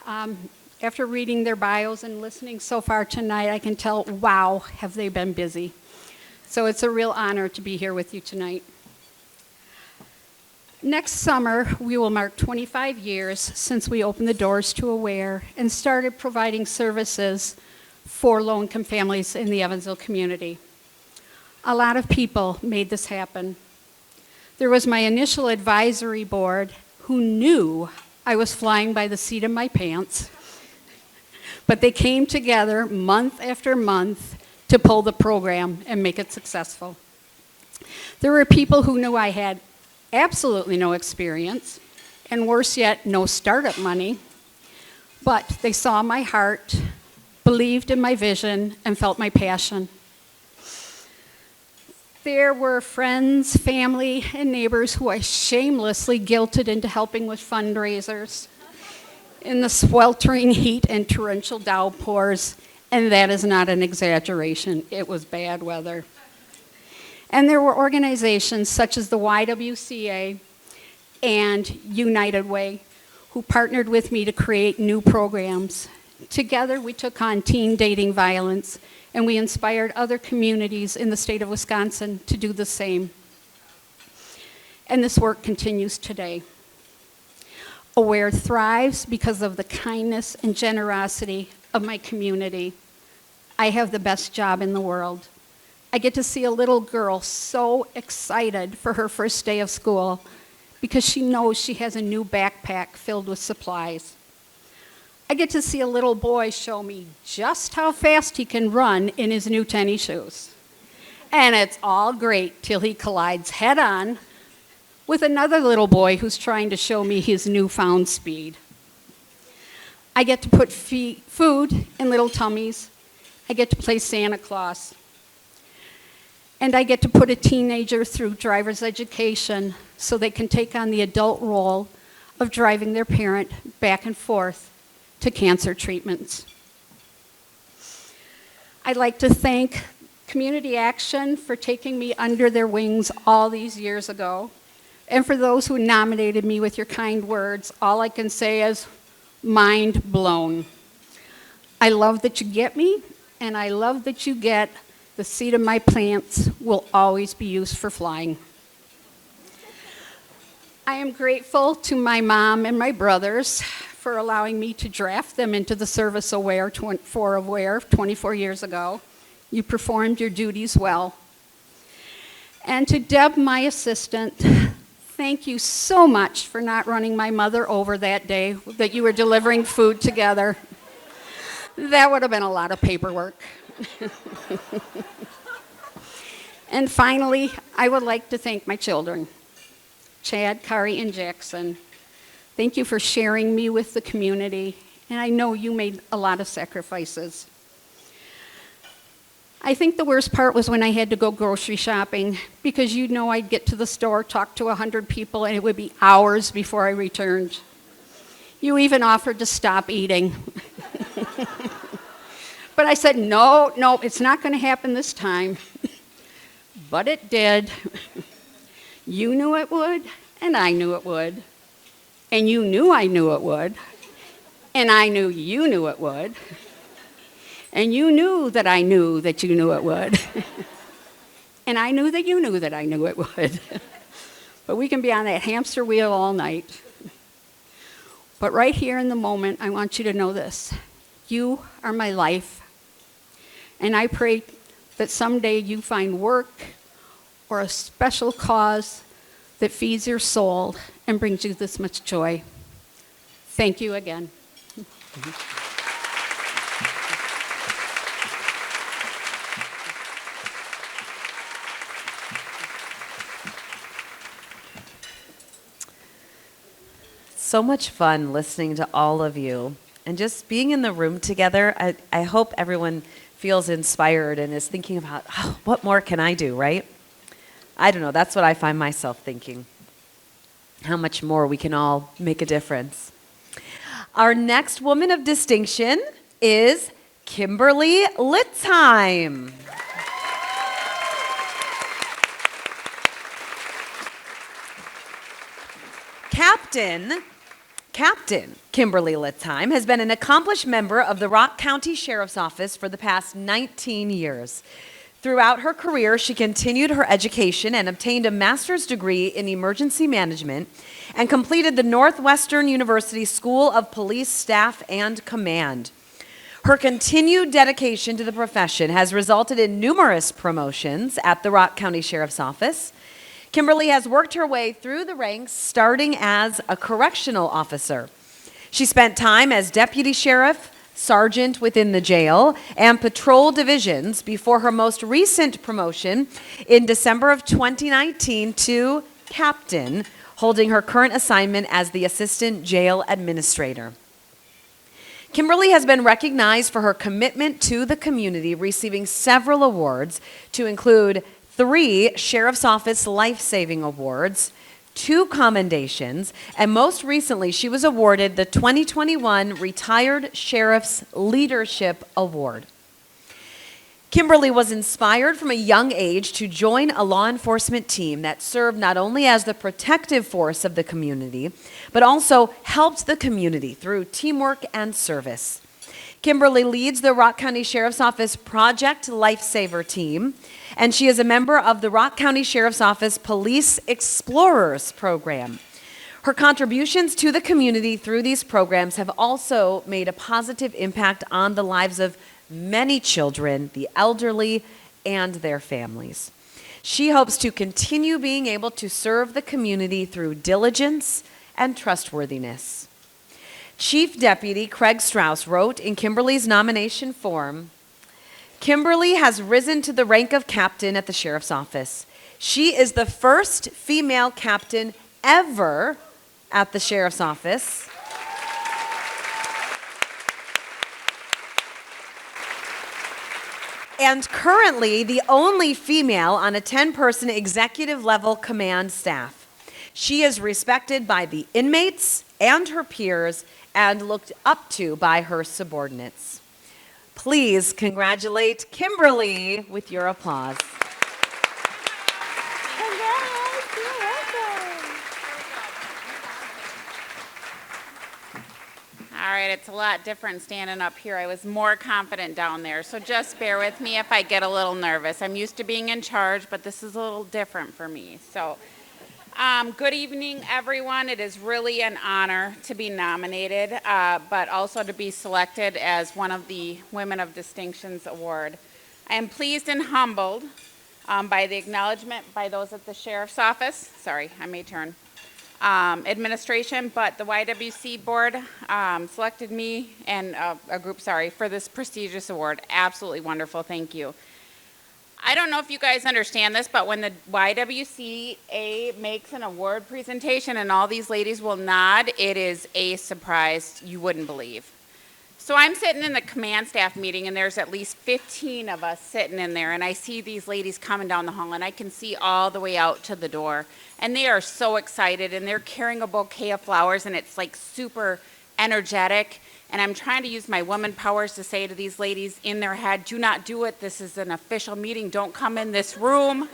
After reading their bios and listening so far tonight, I can tell, wow, have they been busy. So it's a real honor to be here with you tonight. Next summer, we will mark 25 years since we opened the doors to Aware and started providing services for low-income families in the Evansville community. A lot of people made this happen. There was my initial advisory board who knew I was flying by the seat of my pants, but they came together month after month to pull the program and make it successful. There were people who knew I had absolutely no experience, and worse yet, no startup money, but they saw my heart, believed in my vision, and felt my passion. There were friends, family, and neighbors who I shamelessly guilted into helping with fundraisers in the sweltering heat and torrential downpours, and that is not an exaggeration. It was bad weather. And there were organizations such as the YWCA and United Way who partnered with me to create new programs. Together, we took on teen dating violence, and we inspired other communities in the state of Wisconsin to do the same. And this work continues today. Aware thrives because of the kindness and generosity of my community. I have the best job in the world. I get to see a little girl so excited for her first day of school because she knows she has a new backpack filled with supplies. I get to see a little boy show me just how fast he can run in his new tennis shoes. And it's all great till he collides head-on with another little boy who's trying to show me his newfound speed. I get to put food in little tummies. I get to play Santa Claus. And I get to put a teenager through driver's education so they can take on the adult role of driving their parent back and forth to cancer treatments. I'd like to thank Community Action for taking me under their wings all these years ago. And for those who nominated me with your kind words, all I can say is mind blown. I love that you get me, and I love that you get the seat of my pants will always be used for flying. I am grateful to my mom and my brothers for allowing me to draft them into the service for Aware 24 years ago. You performed your duties well. And to Deb, my assistant, thank you so much for not running my mother over that day that you were delivering food together. That would have been a lot of paperwork. And finally, I would like to thank my children, Chad, Kari, and Jackson. Thank you for sharing me with the community, and I know you made a lot of sacrifices. I think the worst part was when I had to go grocery shopping because you know I'd get to the store, talk to 100 people, and it would be hours before I returned. You even offered to stop eating. But I said, no, it's not going to happen this time. But it did. You knew it would, and I knew it would. And you knew I knew it would. And I knew you knew it would. And you knew that I knew that you knew it would. And I knew that you knew that I knew it would. But we can be on that hamster wheel all night. But right here in the moment, I want you to know this. You are my life. And I pray that someday you find work or a special cause that feeds your soul and brings you this much joy. Thank you again. So much fun listening to all of you and just being in the room together. I hope everyone feels inspired and is thinking about, oh, what more can I do, right? I don't know, that's what I find myself thinking. How much more we can all make a difference. Our next woman of distinction is Kimberly Litzheim. Captain Kimberly Litzheim has been an accomplished member of the Rock County Sheriff's Office for the past 19 years. Throughout her career, she continued her education and obtained a master's degree in emergency management and completed the Northwestern University School of Police Staff and Command. Her continued dedication to the profession has resulted in numerous promotions at the Rock County Sheriff's Office. Kimberly has worked her way through the ranks, starting as a correctional officer. She spent time as deputy sheriff, sergeant within the jail, and patrol divisions before her most recent promotion in December of 2019 to captain, holding her current assignment as the assistant jail administrator. Kimberly has been recognized for her commitment to the community, receiving several awards to include 3 Sheriff's Office Life-Saving Awards, 2 commendations, and most recently she was awarded the 2021 Retired Sheriff's Leadership Award. Kimberly was inspired from a young age to join a law enforcement team that served not only as the protective force of the community, but also helped the community through teamwork and service. Kimberly leads the Rock County Sheriff's Office Project Lifesaver team, and she is a member of the Rock County Sheriff's Office Police Explorers program. Her contributions to the community through these programs have also made a positive impact on the lives of many children, the elderly, and their families. She hopes to continue being able to serve the community through diligence and trustworthiness. Chief Deputy Craig Strauss wrote in Kimberly's nomination form, "Kimberly has risen to the rank of captain at the Sheriff's Office. She is the first female captain ever at the Sheriff's Office. And currently the only female on a 10-person executive level command staff. She is respected by the inmates and her peers and looked up to by her subordinates." Please congratulate Kimberly with your applause. All right, it's a lot different standing up here. I was more confident down there, so just bear with me if I get a little nervous. I'm used to being in charge, but this is a little different for me. So, good evening, everyone. It is really an honor to be nominated, but also to be selected as one of the Women of Distinctions Award. I am pleased and humbled by the acknowledgement by those at the Sheriff's Office. Sorry, I may turn. Administration, but the YWC board selected me and a group, for this prestigious award. Absolutely wonderful. Thank you. I don't know if you guys understand this, but when the YWCA makes an award presentation and all these ladies will nod, it is a surprise you wouldn't believe. So I'm sitting in the command staff meeting, and there's at least 15 of us sitting in there, and I see these ladies coming down the hall, and I can see all the way out to the door. And they are so excited, and they're carrying a bouquet of flowers, and it's like super energetic. And I'm trying to use my woman powers to say to these ladies in their head, do not do it. This is an official meeting. Don't come in this room.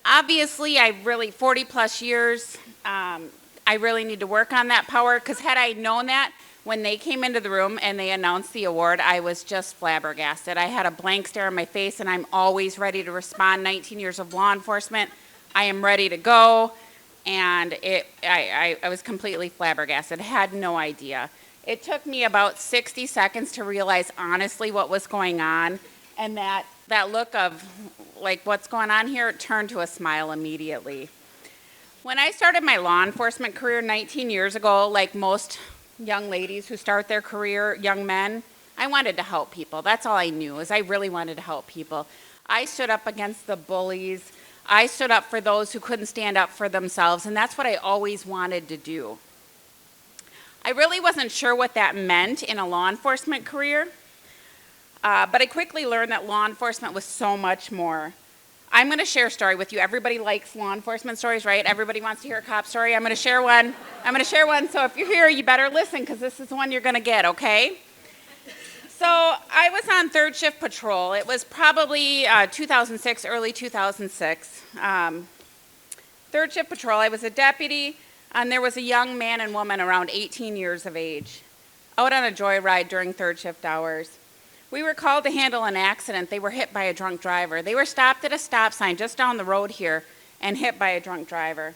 Obviously, 40 plus years, I really need to work on that power, because had I known that, when they came into the room and they announced the award, I was just flabbergasted. I had a blank stare on my face, and I'm always ready to respond. 19 years of law enforcement, I am ready to go, and I was completely flabbergasted. I had no idea. It took me about 60 seconds to realize honestly what was going on, and that look of like, what's going on here, turned to a smile immediately. When I started my law enforcement career 19 years ago, like most young ladies who start their career, young men, I wanted to help people. That's all I knew, is I really wanted to help people. I stood up against the bullies. I stood up for those who couldn't stand up for themselves, and that's what I always wanted to do. I really wasn't sure what that meant in a law enforcement career, but I quickly learned that law enforcement was so much more. I'm going to share a story with you. Everybody likes law enforcement stories, right? Everybody wants to hear a cop story. I'm going to share one. So if you're here, you better listen, because this is the one you're going to get, okay? So I was on third shift patrol. It was probably 2006, early 2006. Third shift patrol. I was a deputy, and there was a young man and woman around 18 years of age out on a joyride during third shift hours. We were called to handle an accident. They were hit by a drunk driver. They were stopped at a stop sign just down the road here and hit by a drunk driver.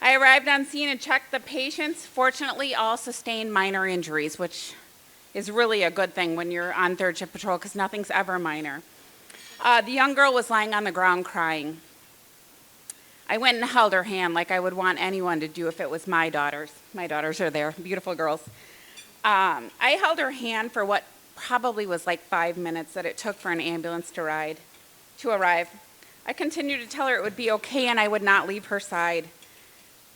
I arrived on scene and checked the patients. Fortunately, all sustained minor injuries, which is really a good thing when you're on third shift patrol, because nothing's ever minor. The young girl was lying on the ground crying. I went and held her hand like I would want anyone to do if it was my daughters. My daughters are there, beautiful girls. I held her hand for what probably was like 5 minutes that it took for an ambulance to arrive. I continued to tell her it would be okay and I would not leave her side.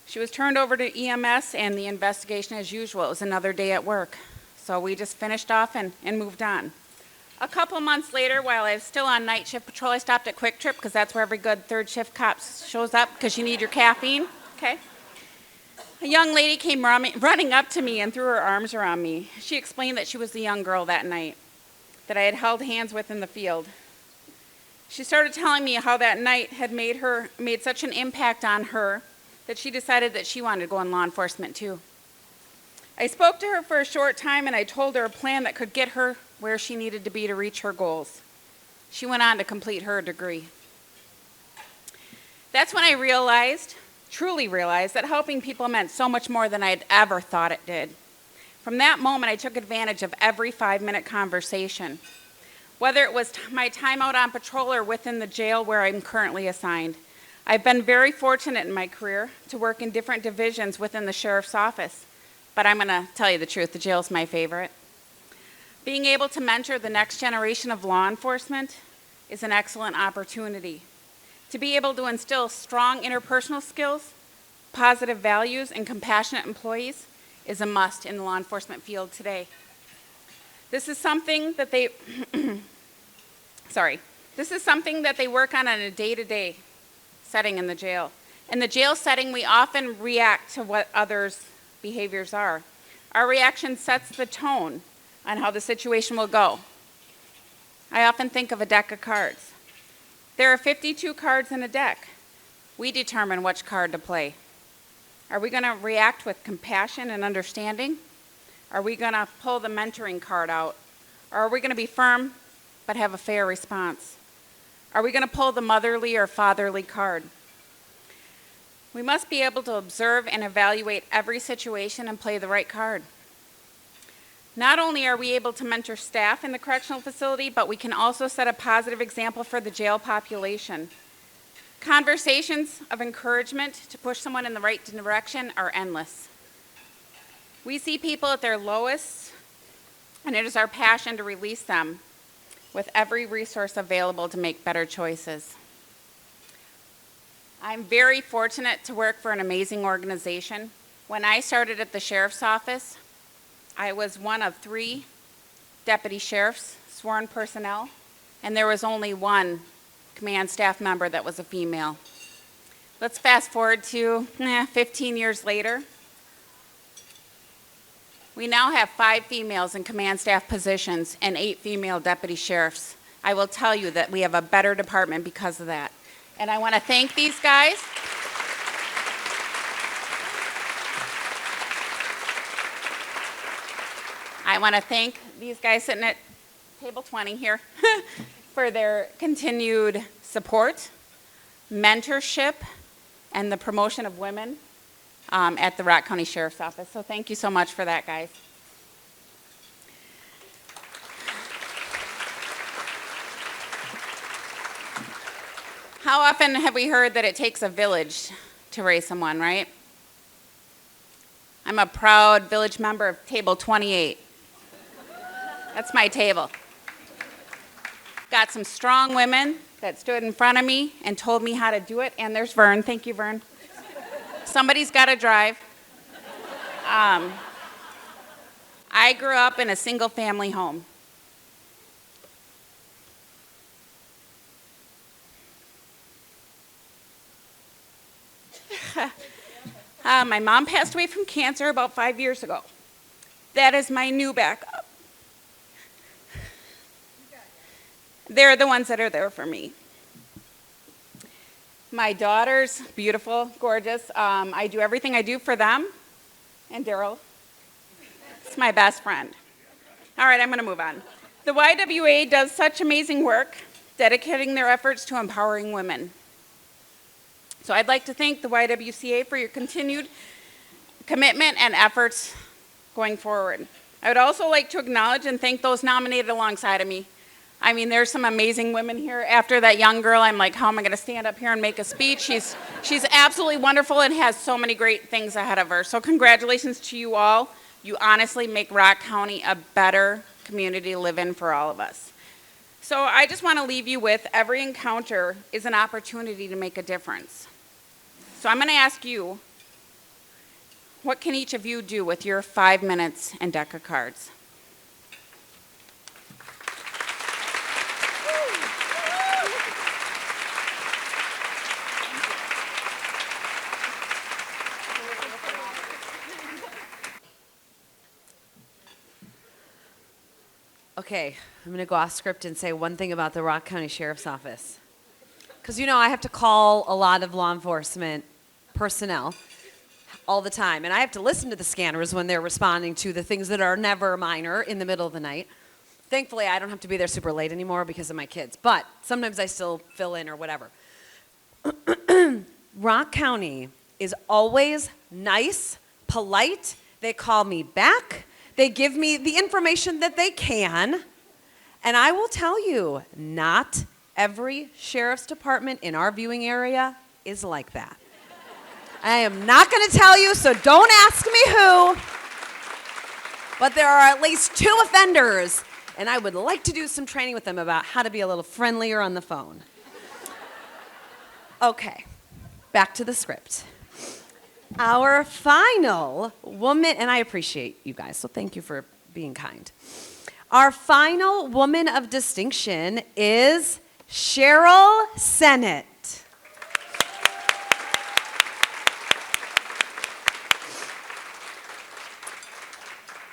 She was turned over to EMS and the investigation as usual. It was another day at work. So we just finished off and moved on. A couple months later, while I was still on night shift patrol, I stopped at Quick Trip, because that's where every good third shift cop shows up, because you need your caffeine, okay? A young lady came running up to me and threw her arms around me. She explained that she was the young girl that night that I had held hands with in the field. She started telling me how that night had made such an impact on her that she decided that she wanted to go in law enforcement too. I spoke to her for a short time, and I told her a plan that could get her where she needed to be to reach her goals. She went on to complete her degree. That's when I truly realized, that helping people meant so much more than I had ever thought it did. From that moment, I took advantage of every 5-minute conversation, whether it was my time out on patrol or within the jail where I'm currently assigned. I've been very fortunate in my career to work in different divisions within the sheriff's office, but I'm going to tell you the truth, the jail's my favorite. Being able to mentor the next generation of law enforcement is an excellent opportunity. To be able to instill strong interpersonal skills, positive values, and compassionate employees is a must in the law enforcement field today. This is something that they work on a day-to-day setting in the jail. In the jail setting, we often react to what others' behaviors are. Our reaction sets the tone on how the situation will go. I often think of a deck of cards. There are 52 cards in a deck. We determine which card to play. Are we going to react with compassion and understanding? Are we going to pull the mentoring card out? Or are we going to be firm but have a fair response? Are we going to pull the motherly or fatherly card? We must be able to observe and evaluate every situation and play the right card. Not only are we able to mentor staff in the correctional facility, but we can also set a positive example for the jail population. Conversations of encouragement to push someone in the right direction are endless. We see people at their lowest, and it is our passion to release them with every resource available to make better choices. I'm very fortunate to work for an amazing organization. When I started at the sheriff's office, I was one of 3 deputy sheriffs, sworn personnel, and there was only one command staff member that was a female. Let's fast forward to 15 years later. We now have 5 females in command staff positions and 8 female deputy sheriffs. I will tell you that we have a better department because of that. And I want to thank these guys. I want to thank these guys sitting at table 20 here for their continued support, mentorship, and the promotion of women at the Rock County Sheriff's Office. So thank you so much for that, guys. How often have we heard that it takes a village to raise someone, right? I'm a proud village member of table 28. That's my table. Got some strong women that stood in front of me and told me how to do it. And there's Vern. Thank you, Vern. Somebody's got to drive. I grew up in a single-family home. My mom passed away from cancer about 5 years ago. That is my new backup. They're the ones that are there for me. My daughter's beautiful, gorgeous. I do everything I do for them. And Daryl, it's my best friend. All right, I'm going to move on. The YWA does such amazing work, dedicating their efforts to empowering women. So I'd like to thank the YWCA for your continued commitment and efforts going forward. I would also like to acknowledge and thank those nominated alongside of me. I mean, there's some amazing women here. After that young girl, I'm like, how am I going to stand up here and make a speech? She's absolutely wonderful and has so many great things ahead of her. So congratulations to you all. You honestly make Rock County a better community to live in for all of us. So I just want to leave you with every encounter is an opportunity to make a difference. So I'm going to ask you, what can each of you do with your 5 minutes and deck of cards? Okay, I'm going to go off script and say one thing about the Rock County Sheriff's Office. Because, you know, I have to call a lot of law enforcement personnel all the time, and I have to listen to the scanners when they're responding to the things that are never minor in the middle of the night. Thankfully, I don't have to be there super late anymore because of my kids, but sometimes I still fill in or whatever. Rock County is always nice, polite. They call me back. They give me the information that they can. And I will tell you, not every sheriff's department in our viewing area is like that. I am not going to tell you, so don't ask me who. But there are at least 2 offenders, and I would like to do some training with them about how to be a little friendlier on the phone. Okay, back to the script. Our final woman, and I appreciate you guys, so thank you for being kind. Our final woman of distinction is Cheryl Sennett.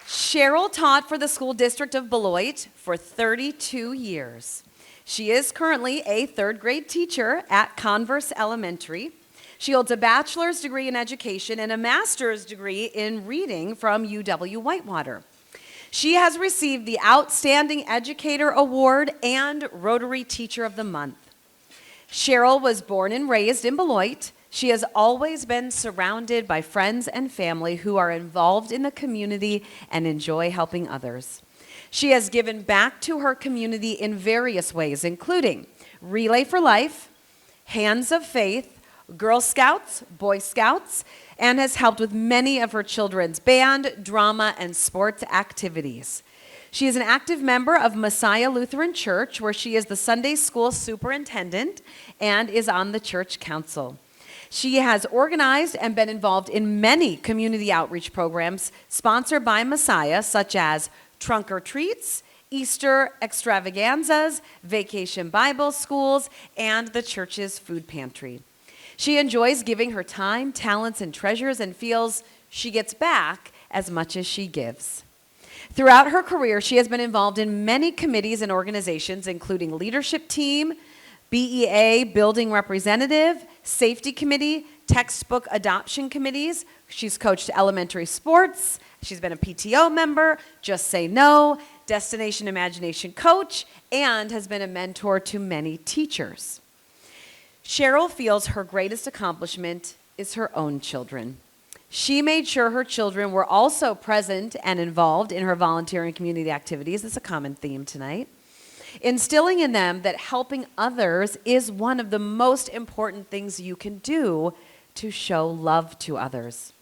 Cheryl taught for the school district of Beloit for 32 years. She is currently a 3rd grade teacher at Converse Elementary. She holds a bachelor's degree in education and a master's degree in reading from UW-Whitewater. She has received the Outstanding Educator Award and Rotary Teacher of the Month. Cheryl was born and raised in Beloit. She has always been surrounded by friends and family who are involved in the community and enjoy helping others. She has given back to her community in various ways, including Relay for Life, Hands of Faith, Girl Scouts, Boy Scouts, and has helped with many of her children's band, drama, and sports activities. She is an active member of Messiah Lutheran Church, where she is the Sunday school superintendent and is on the church council. She has organized and been involved in many community outreach programs sponsored by Messiah, such as Trunk or Treats, Easter extravaganzas, vacation Bible schools, and the church's food pantry. She enjoys giving her time, talents, and treasures and feels she gets back as much as she gives. Throughout her career, she has been involved in many committees and organizations, including leadership team, BEA building representative, safety committee, textbook adoption committees. She's coached elementary sports. She's been a PTO member, Just Say No, Destination Imagination coach, and has been a mentor to many teachers. Cheryl feels her greatest accomplishment is her own children. She made sure her children were also present and involved in her volunteering community activities. That's a common theme tonight. Instilling in them that helping others is one of the most important things you can do to show love to others.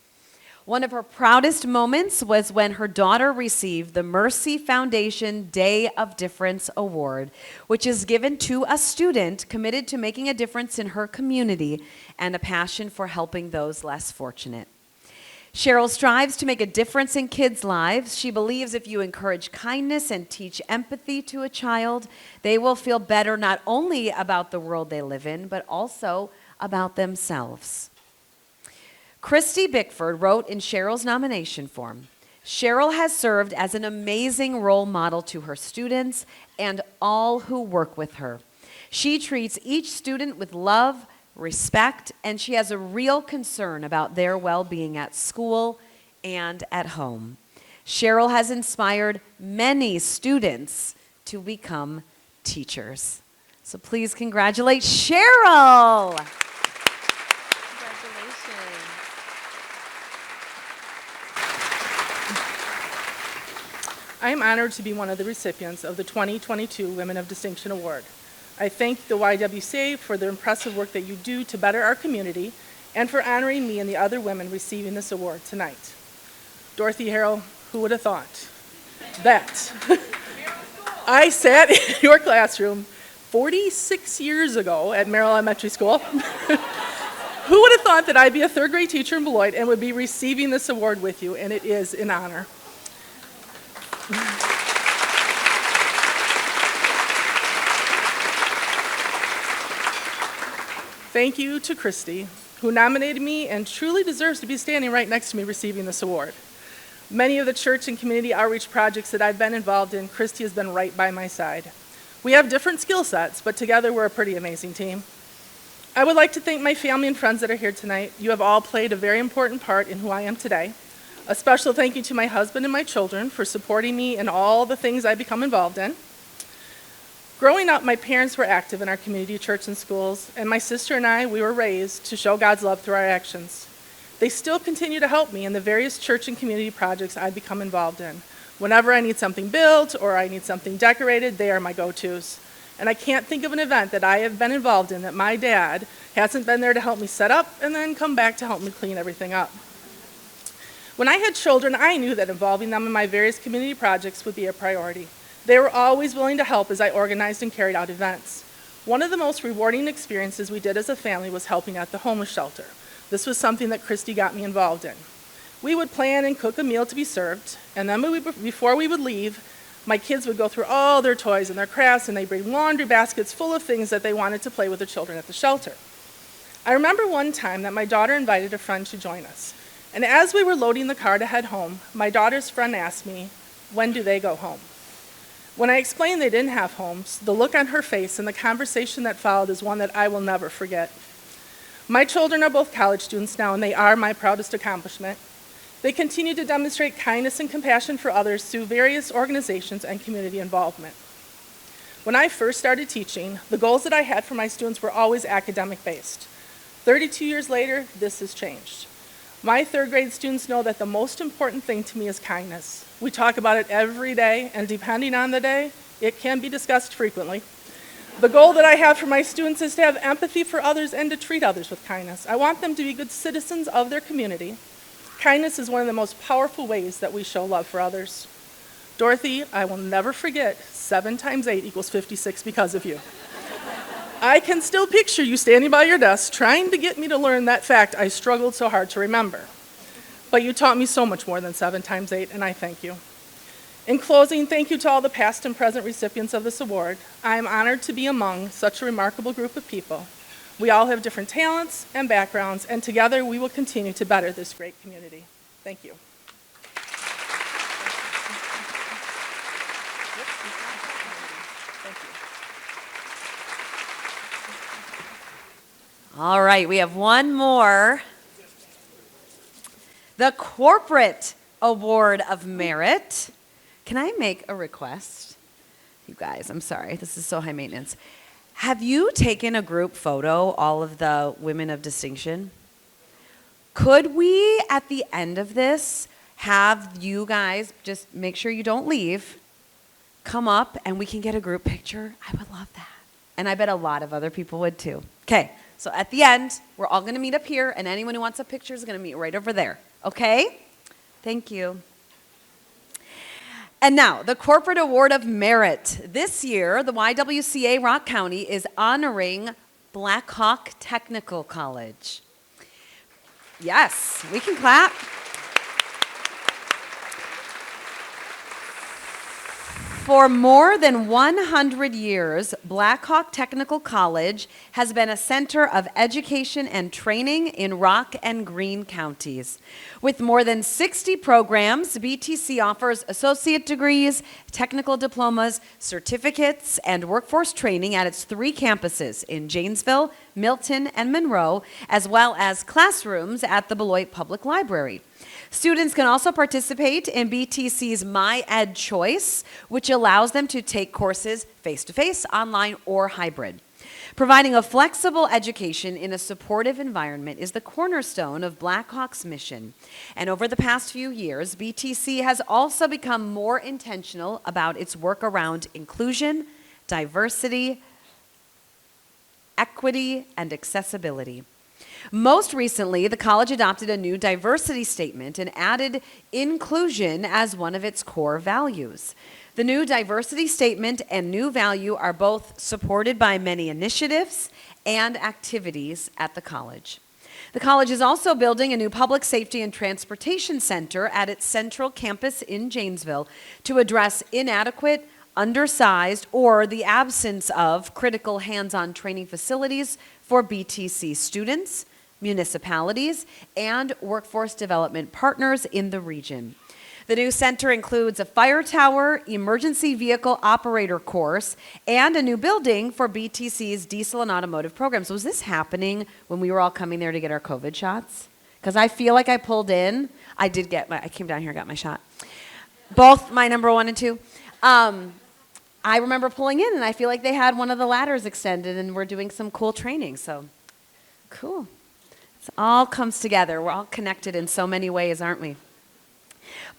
One of her proudest moments was when her daughter received the Mercy Foundation Day of Difference Award, which is given to a student committed to making a difference in her community and a passion for helping those less fortunate. Cheryl strives to make a difference in kids' lives. She believes if you encourage kindness and teach empathy to a child, they will feel better not only about the world they live in, but also about themselves. Christy Bickford wrote in Cheryl's nomination form, Cheryl has served as an amazing role model to her students and all who work with her. She treats each student with love, respect, and she has a real concern about their well-being at school and at home. Cheryl has inspired many students to become teachers. So please congratulate Cheryl. I am honored to be one of the recipients of the 2022 Women of Distinction Award. I thank the YWCA for the impressive work that you do to better our community and for honoring me and the other women receiving this award tonight. Dorothy Harrell, who would have thought that I sat in your classroom 46 years ago at Merrill Elementary School. Who would have thought that I'd be a third grade teacher in Beloit and would be receiving this award with you, and it is an honor. Thank you to Christy, who nominated me and truly deserves to be standing right next to me receiving this award. Many of the church and community outreach projects that I've been involved in, Christy has been right by my side. We have different skill sets, but together we're a pretty amazing team. I would like to thank my family and friends that are here tonight. You have all played a very important part in who I am today. A special thank you to my husband and my children for supporting me in all the things I become involved in. Growing up, my parents were active in our community church and schools, and my sister and I, we were raised to show God's love through our actions. They still continue to help me in the various church and community projects I become involved in. Whenever I need something built or I need something decorated, they are my go-tos. And I can't think of an event that I have been involved in that my dad hasn't been there to help me set up and then come back to help me clean everything up. When I had children, I knew that involving them in my various community projects would be a priority. They were always willing to help as I organized and carried out events. One of the most rewarding experiences we did as a family was helping at the homeless shelter. This was something that Christy got me involved in. We would plan and cook a meal to be served, and then before we would leave, my kids would go through all their toys and their crafts, and they'd bring laundry baskets full of things that they wanted to play with the children at the shelter. I remember one time that my daughter invited a friend to join us. And as we were loading the car to head home, my daughter's friend asked me, when do they go home? When I explained they didn't have homes, the look on her face and the conversation that followed is one that I will never forget. My children are both college students now, and they are my proudest accomplishment. They continue to demonstrate kindness and compassion for others through various organizations and community involvement. When I first started teaching, the goals that I had for my students were always academic-based. 32 years later, this has changed. My third grade students know that the most important thing to me is kindness. We talk about it every day, and depending on the day, it can be discussed frequently. The goal that I have for my students is to have empathy for others and to treat others with kindness. I want them to be good citizens of their community. Kindness is one of the most powerful ways that we show love for others. Dorothy, I will never forget 7 times 8 equals 56 because of you. I can still picture you standing by your desk trying to get me to learn that fact I struggled so hard to remember. But you taught me so much more than 7 times 8, and I thank you. In closing, thank you to all the past and present recipients of this award. I am honored to be among such a remarkable group of people. We all have different talents and backgrounds, and together we will continue to better this great community. Thank you. All right, we have one more. The Corporate Award of Merit. Can I make a request? You guys, I'm sorry, this is so high maintenance. Have you taken a group photo, all of the women of distinction? Could we, at the end of this, have you guys, just make sure you don't leave, come up and we can get a group picture? I would love that. And I bet a lot of other people would too. Okay, so at the end, we're all gonna meet up here and anyone who wants a picture is gonna meet right over there, okay? Thank you. And now, the Corporate Award of Merit. This year, the YWCA Rock County is honoring Black Hawk Technical College. Yes, we can clap. For more than 100 years, Black Hawk Technical College has been a center of education and training in Rock and Greene counties. With more than 60 programs, BTC offers associate degrees, technical diplomas, certificates, and workforce training at its 3 campuses in Janesville, Milton, and Monroe, as well as classrooms at the Beloit Public Library. Students can also participate in BTC's MyEd Choice, which allows them to take courses face-to-face, online, or hybrid. Providing a flexible education in a supportive environment is the cornerstone of Black Hawk's mission. And over the past few years, BTC has also become more intentional about its work around inclusion, diversity, equity, and accessibility. Most recently, the college adopted a new diversity statement and added inclusion as one of its core values. The new diversity statement and new value are both supported by many initiatives and activities at the college. The college is also building a new public safety and transportation center at its central campus in Janesville to address inadequate, undersized, or the absence of critical hands-on training facilities for BTC students, municipalities, and workforce development partners in the region. The new center includes a fire tower, emergency vehicle operator course, and a new building for BTC's diesel and automotive programs. Was this happening when we were all coming there to get our COVID shots? Because I feel like I pulled in. I came down here and got my shot. Both my number 1 and 2. I remember pulling in, and I feel like they had one of the ladders extended, and we're doing some cool training, so cool. It all comes together. We're all connected in so many ways, aren't we?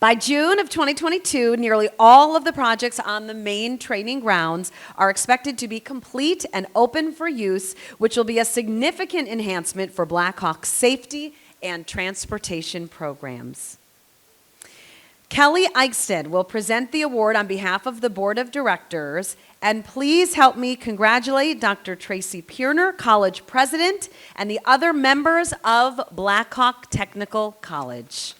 By June of 2022, nearly all of the projects on the main training grounds are expected to be complete and open for use, which will be a significant enhancement for Black Hawk's safety and transportation programs. Kelly Eichstead will present the award on behalf of the Board of Directors, and please help me congratulate Dr. Tracy Pierner, College President, and the other members of Black Hawk Technical College.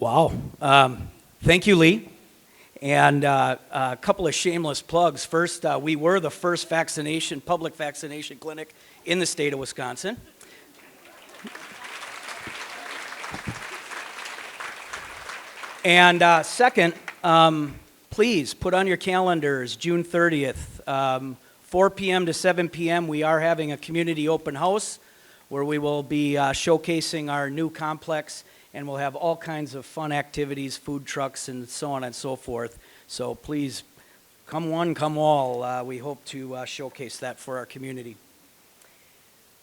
Wow. Thank you, Lee. And a couple of shameless plugs. First, we were the first public vaccination clinic in the state of Wisconsin. And second, please put on your calendars June 30th, 4 p.m. to 7 p.m. We are having a community open house where we will be showcasing our new complex, and we'll have all kinds of fun activities, food trucks, and so on and so forth. So please, come one, come all. We hope to showcase that for our community.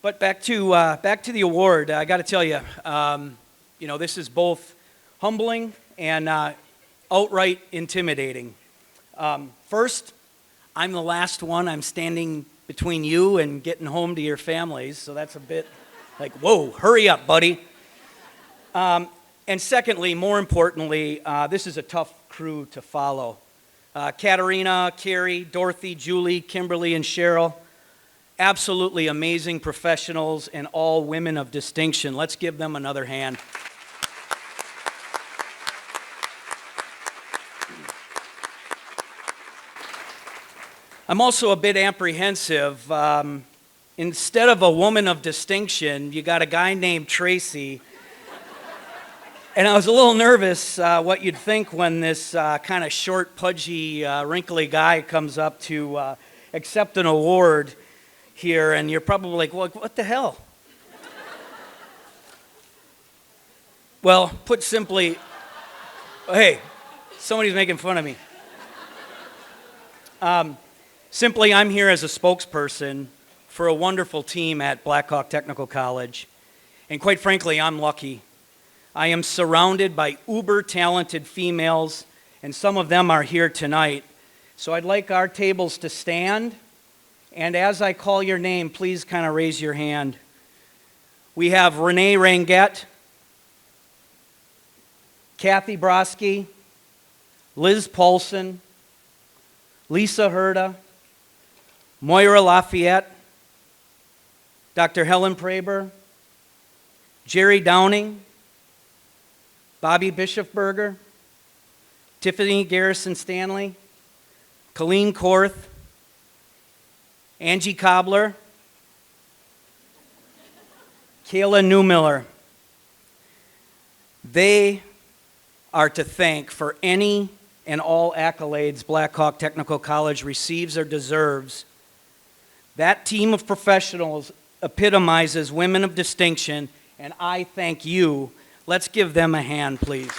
But back to the award. I got to tell you, this is both humbling and outright intimidating. First, I'm the last one. I'm standing between you and getting home to your families, so that's a bit like, whoa, hurry up, buddy. And secondly, more importantly, this is a tough crew to follow. Katerina, Carrie, Dorothy, Julie, Kimberly, and Cheryl, absolutely amazing professionals and all women of distinction. Let's give them another hand. I'm also a bit apprehensive. Instead of a woman of distinction, you got a guy named Tracy. And I was a little nervous what you'd think when this kind of short, pudgy, wrinkly guy comes up to accept an award here, and you're probably like, well, what the hell? Well, put simply, hey, somebody's making fun of me. Simply, I'm here as a spokesperson for a wonderful team at Blackhawk Technical College, and quite frankly, I'm lucky. I am surrounded by uber-talented females, and some of them are here tonight. So I'd like our tables to stand, and as I call your name, please kind of raise your hand. We have Renee Ranget, Kathy Broski, Liz Paulson, Lisa Herda, Moira Lafayette, Dr. Helen Praber, Jerry Downing, Bobby Bischofberger, Tiffany Garrison Stanley, Colleen Korth, Angie Cobbler, Kayla Newmiller. They are to thank for any and all accolades Blackhawk Technical College receives or deserves. That team of professionals epitomizes women of distinction, and I thank you. Let's give them a hand, please.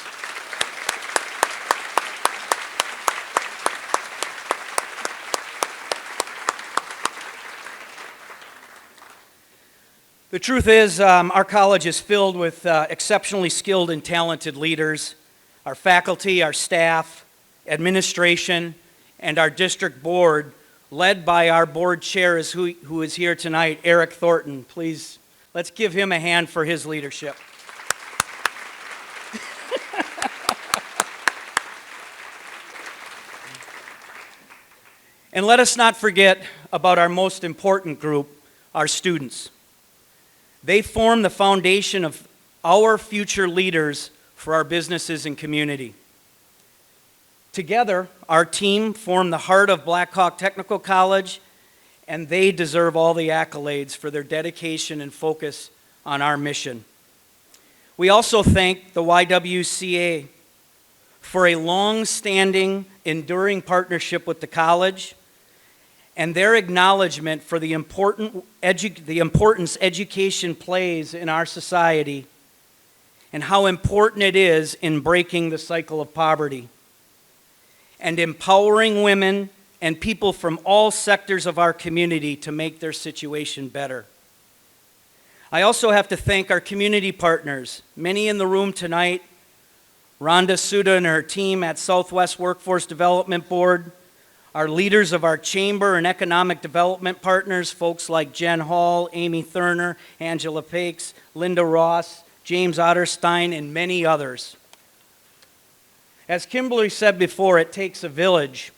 The truth is, our college is filled with exceptionally skilled and talented leaders. Our faculty, our staff, administration, and our district board, led by our board chair, who is here tonight, Eric Thornton. Please, let's give him a hand for his leadership. And let us not forget about our most important group, our students. They form the foundation of our future leaders for our businesses and community. Together, our team form the heart of Blackhawk Technical College, and they deserve all the accolades for their dedication and focus on our mission. We also thank the YWCA for a long-standing, enduring partnership with the college and their acknowledgement for the importance education plays in our society and how important it is in breaking the cycle of poverty and empowering women and people from all sectors of our community to make their situation better. I also have to thank our community partners, many in the room tonight, Rhonda Suda and her team at Southwest Workforce Development Board, our leaders of our chamber and economic development partners, folks like Jen Hall, Amy Thurner, Angela Pakes, Linda Ross, James Otterstein, and many others. As Kimberly said before, it takes a village.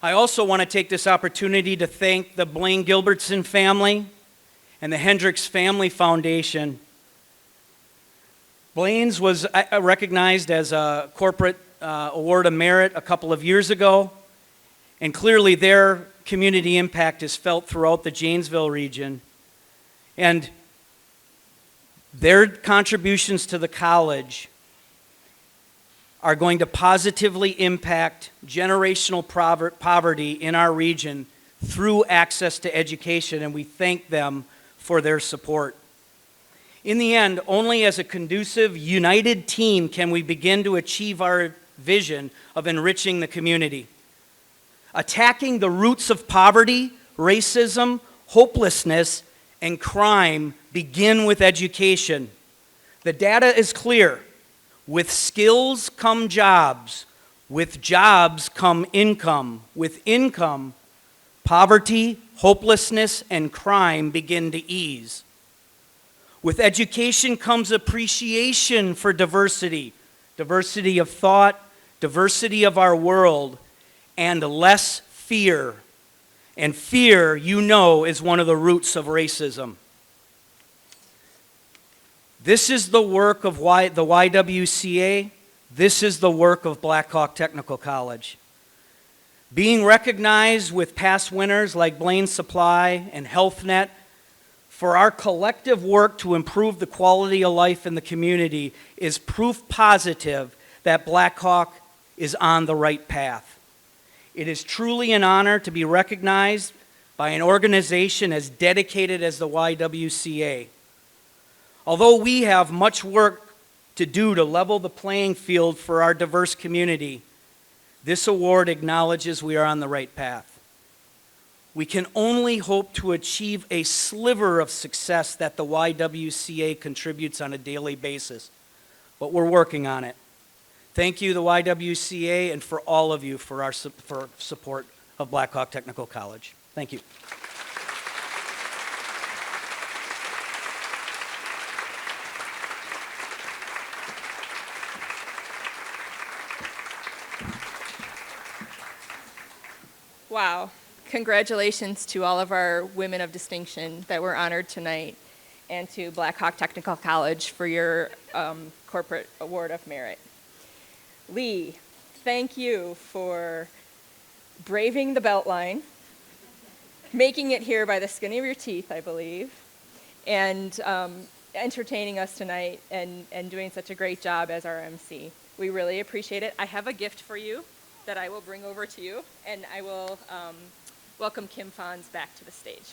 I also want to take this opportunity to thank the Blaine Gilbertson family and the Hendricks Family Foundation. Blaine's was recognized as a corporate award of merit a couple of years ago, and clearly their community impact is felt throughout the Janesville region. And their contributions to the college are going to positively impact generational poverty in our region through access to education, and we thank them for their support. In the end, only as a conducive, united team can we begin to achieve our vision of enriching the community. Attacking the roots of poverty, racism, hopelessness, and crime begin with education. The data is clear. With skills come jobs. With jobs come income. With income, poverty hopelessness, and crime begin to ease. With education comes appreciation for diversity, diversity of thought, diversity of our world, and less fear. And fear, you know, is one of the roots of racism. This is the work of the YWCA. This is the work of Black Hawk Technical College. Being recognized with past winners like Blaine Supply and HealthNet for our collective work to improve the quality of life in the community is proof positive that Black Hawk is on the right path. It is truly an honor to be recognized by an organization as dedicated as the YWCA. Although we have much work to do to level the playing field for our diverse community, this award acknowledges we are on the right path. We can only hope to achieve a sliver of success that the YWCA contributes on a daily basis, but we're working on it. Thank you, the YWCA, and for all of you for support of Black Hawk Technical College. Thank you. Wow. Congratulations to all of our women of distinction that were honored tonight, and to Black Hawk Technical College for your corporate award of merit. Lee, thank you for braving the Beltline, making it here by the skin of your teeth, I believe, and entertaining us tonight and doing such a great job as our MC. We really appreciate it. I have a gift for you that I will bring over to you, and I will welcome Kim Fons back to the stage.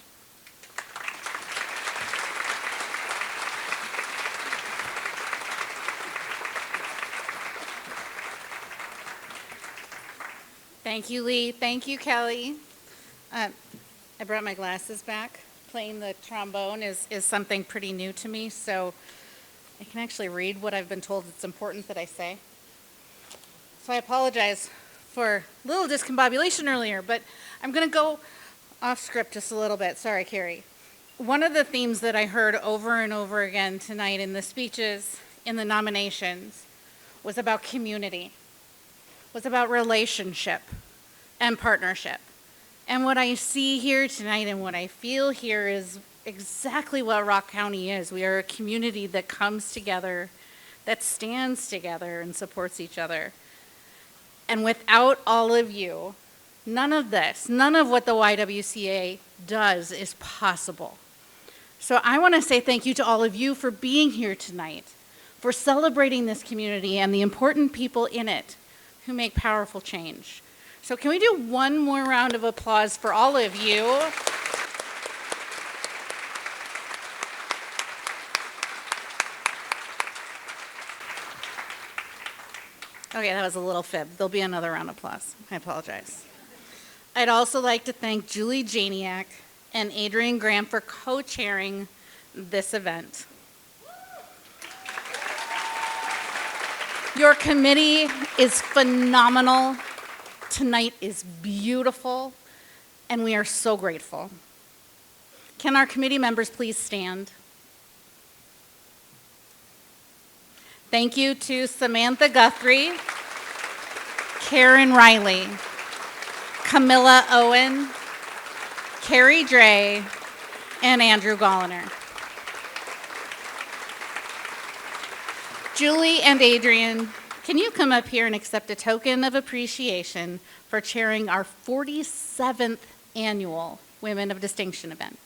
Thank you, Lee. Thank you, Kelly. I brought my glasses back. Playing the trombone is something pretty new to me, so I can actually read what I've been told it's important that I say. So I apologize for a little discombobulation earlier, but I'm going to go off script just a little bit. Sorry, Carrie. One of the themes that I heard over and over again tonight in the speeches, in the nominations, was about community, was about relationship and partnership. And what I see here tonight and what I feel here is exactly what Rock County is. We are a community that comes together, that stands together and supports each other. And without all of you, none of this, none of what the YWCA does is possible. So I want to say thank you to all of you for being here tonight, for celebrating this community and the important people in it who make powerful change. So can we do one more round of applause for all of you? Okay, that was a little fib. There'll be another round of applause. I apologize. I'd also like to thank Julie Janiak and Adrian Graham for co-chairing this event. Your committee is phenomenal. Tonight is beautiful, and we are so grateful. Can our committee members please stand? Thank you to Samantha Guthrie, Karen Riley, Camilla Owen, Carrie Dre, and Andrew Golliner. Julie and Adrian, can you come up here and accept a token of appreciation for chairing our 47th annual Women of Distinction event?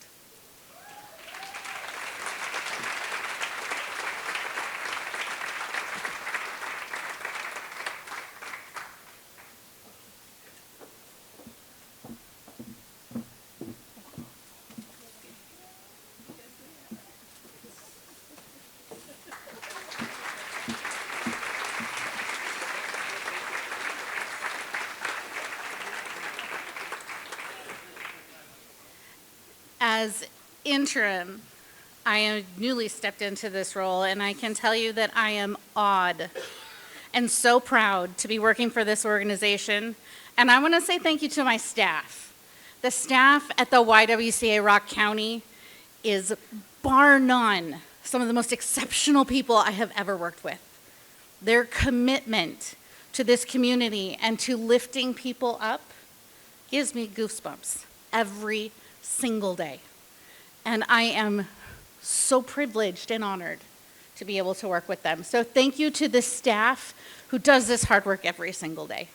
As interim, I am newly stepped into this role, and I can tell you that I am awed and so proud to be working for this organization. And I want to say thank you to my staff. The staff at the YWCA Rock County is, bar none, some of the most exceptional people I have ever worked with. Their commitment to this community and to lifting people up gives me goosebumps every single day. And I am so privileged and honored to be able to work with them. So thank you to the staff who does this hard work every single day.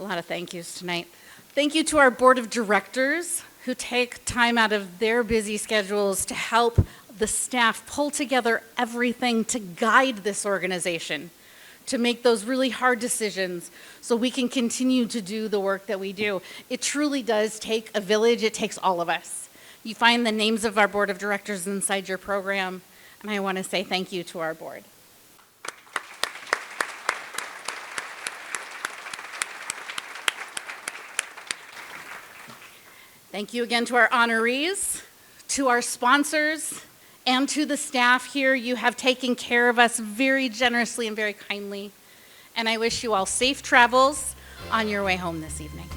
A lot of thank yous tonight. Thank you to our board of directors who take time out of their busy schedules to help the staff pull together everything to guide this organization, to make those really hard decisions so we can continue to do the work that we do. It truly does take a village. It takes all of us. You find the names of our board of directors inside your program, and I want to say thank you to our board. Thank you again to our honorees, to our sponsors, and to the staff here. You have taken care of us very generously and very kindly. And I wish you all safe travels on your way home this evening.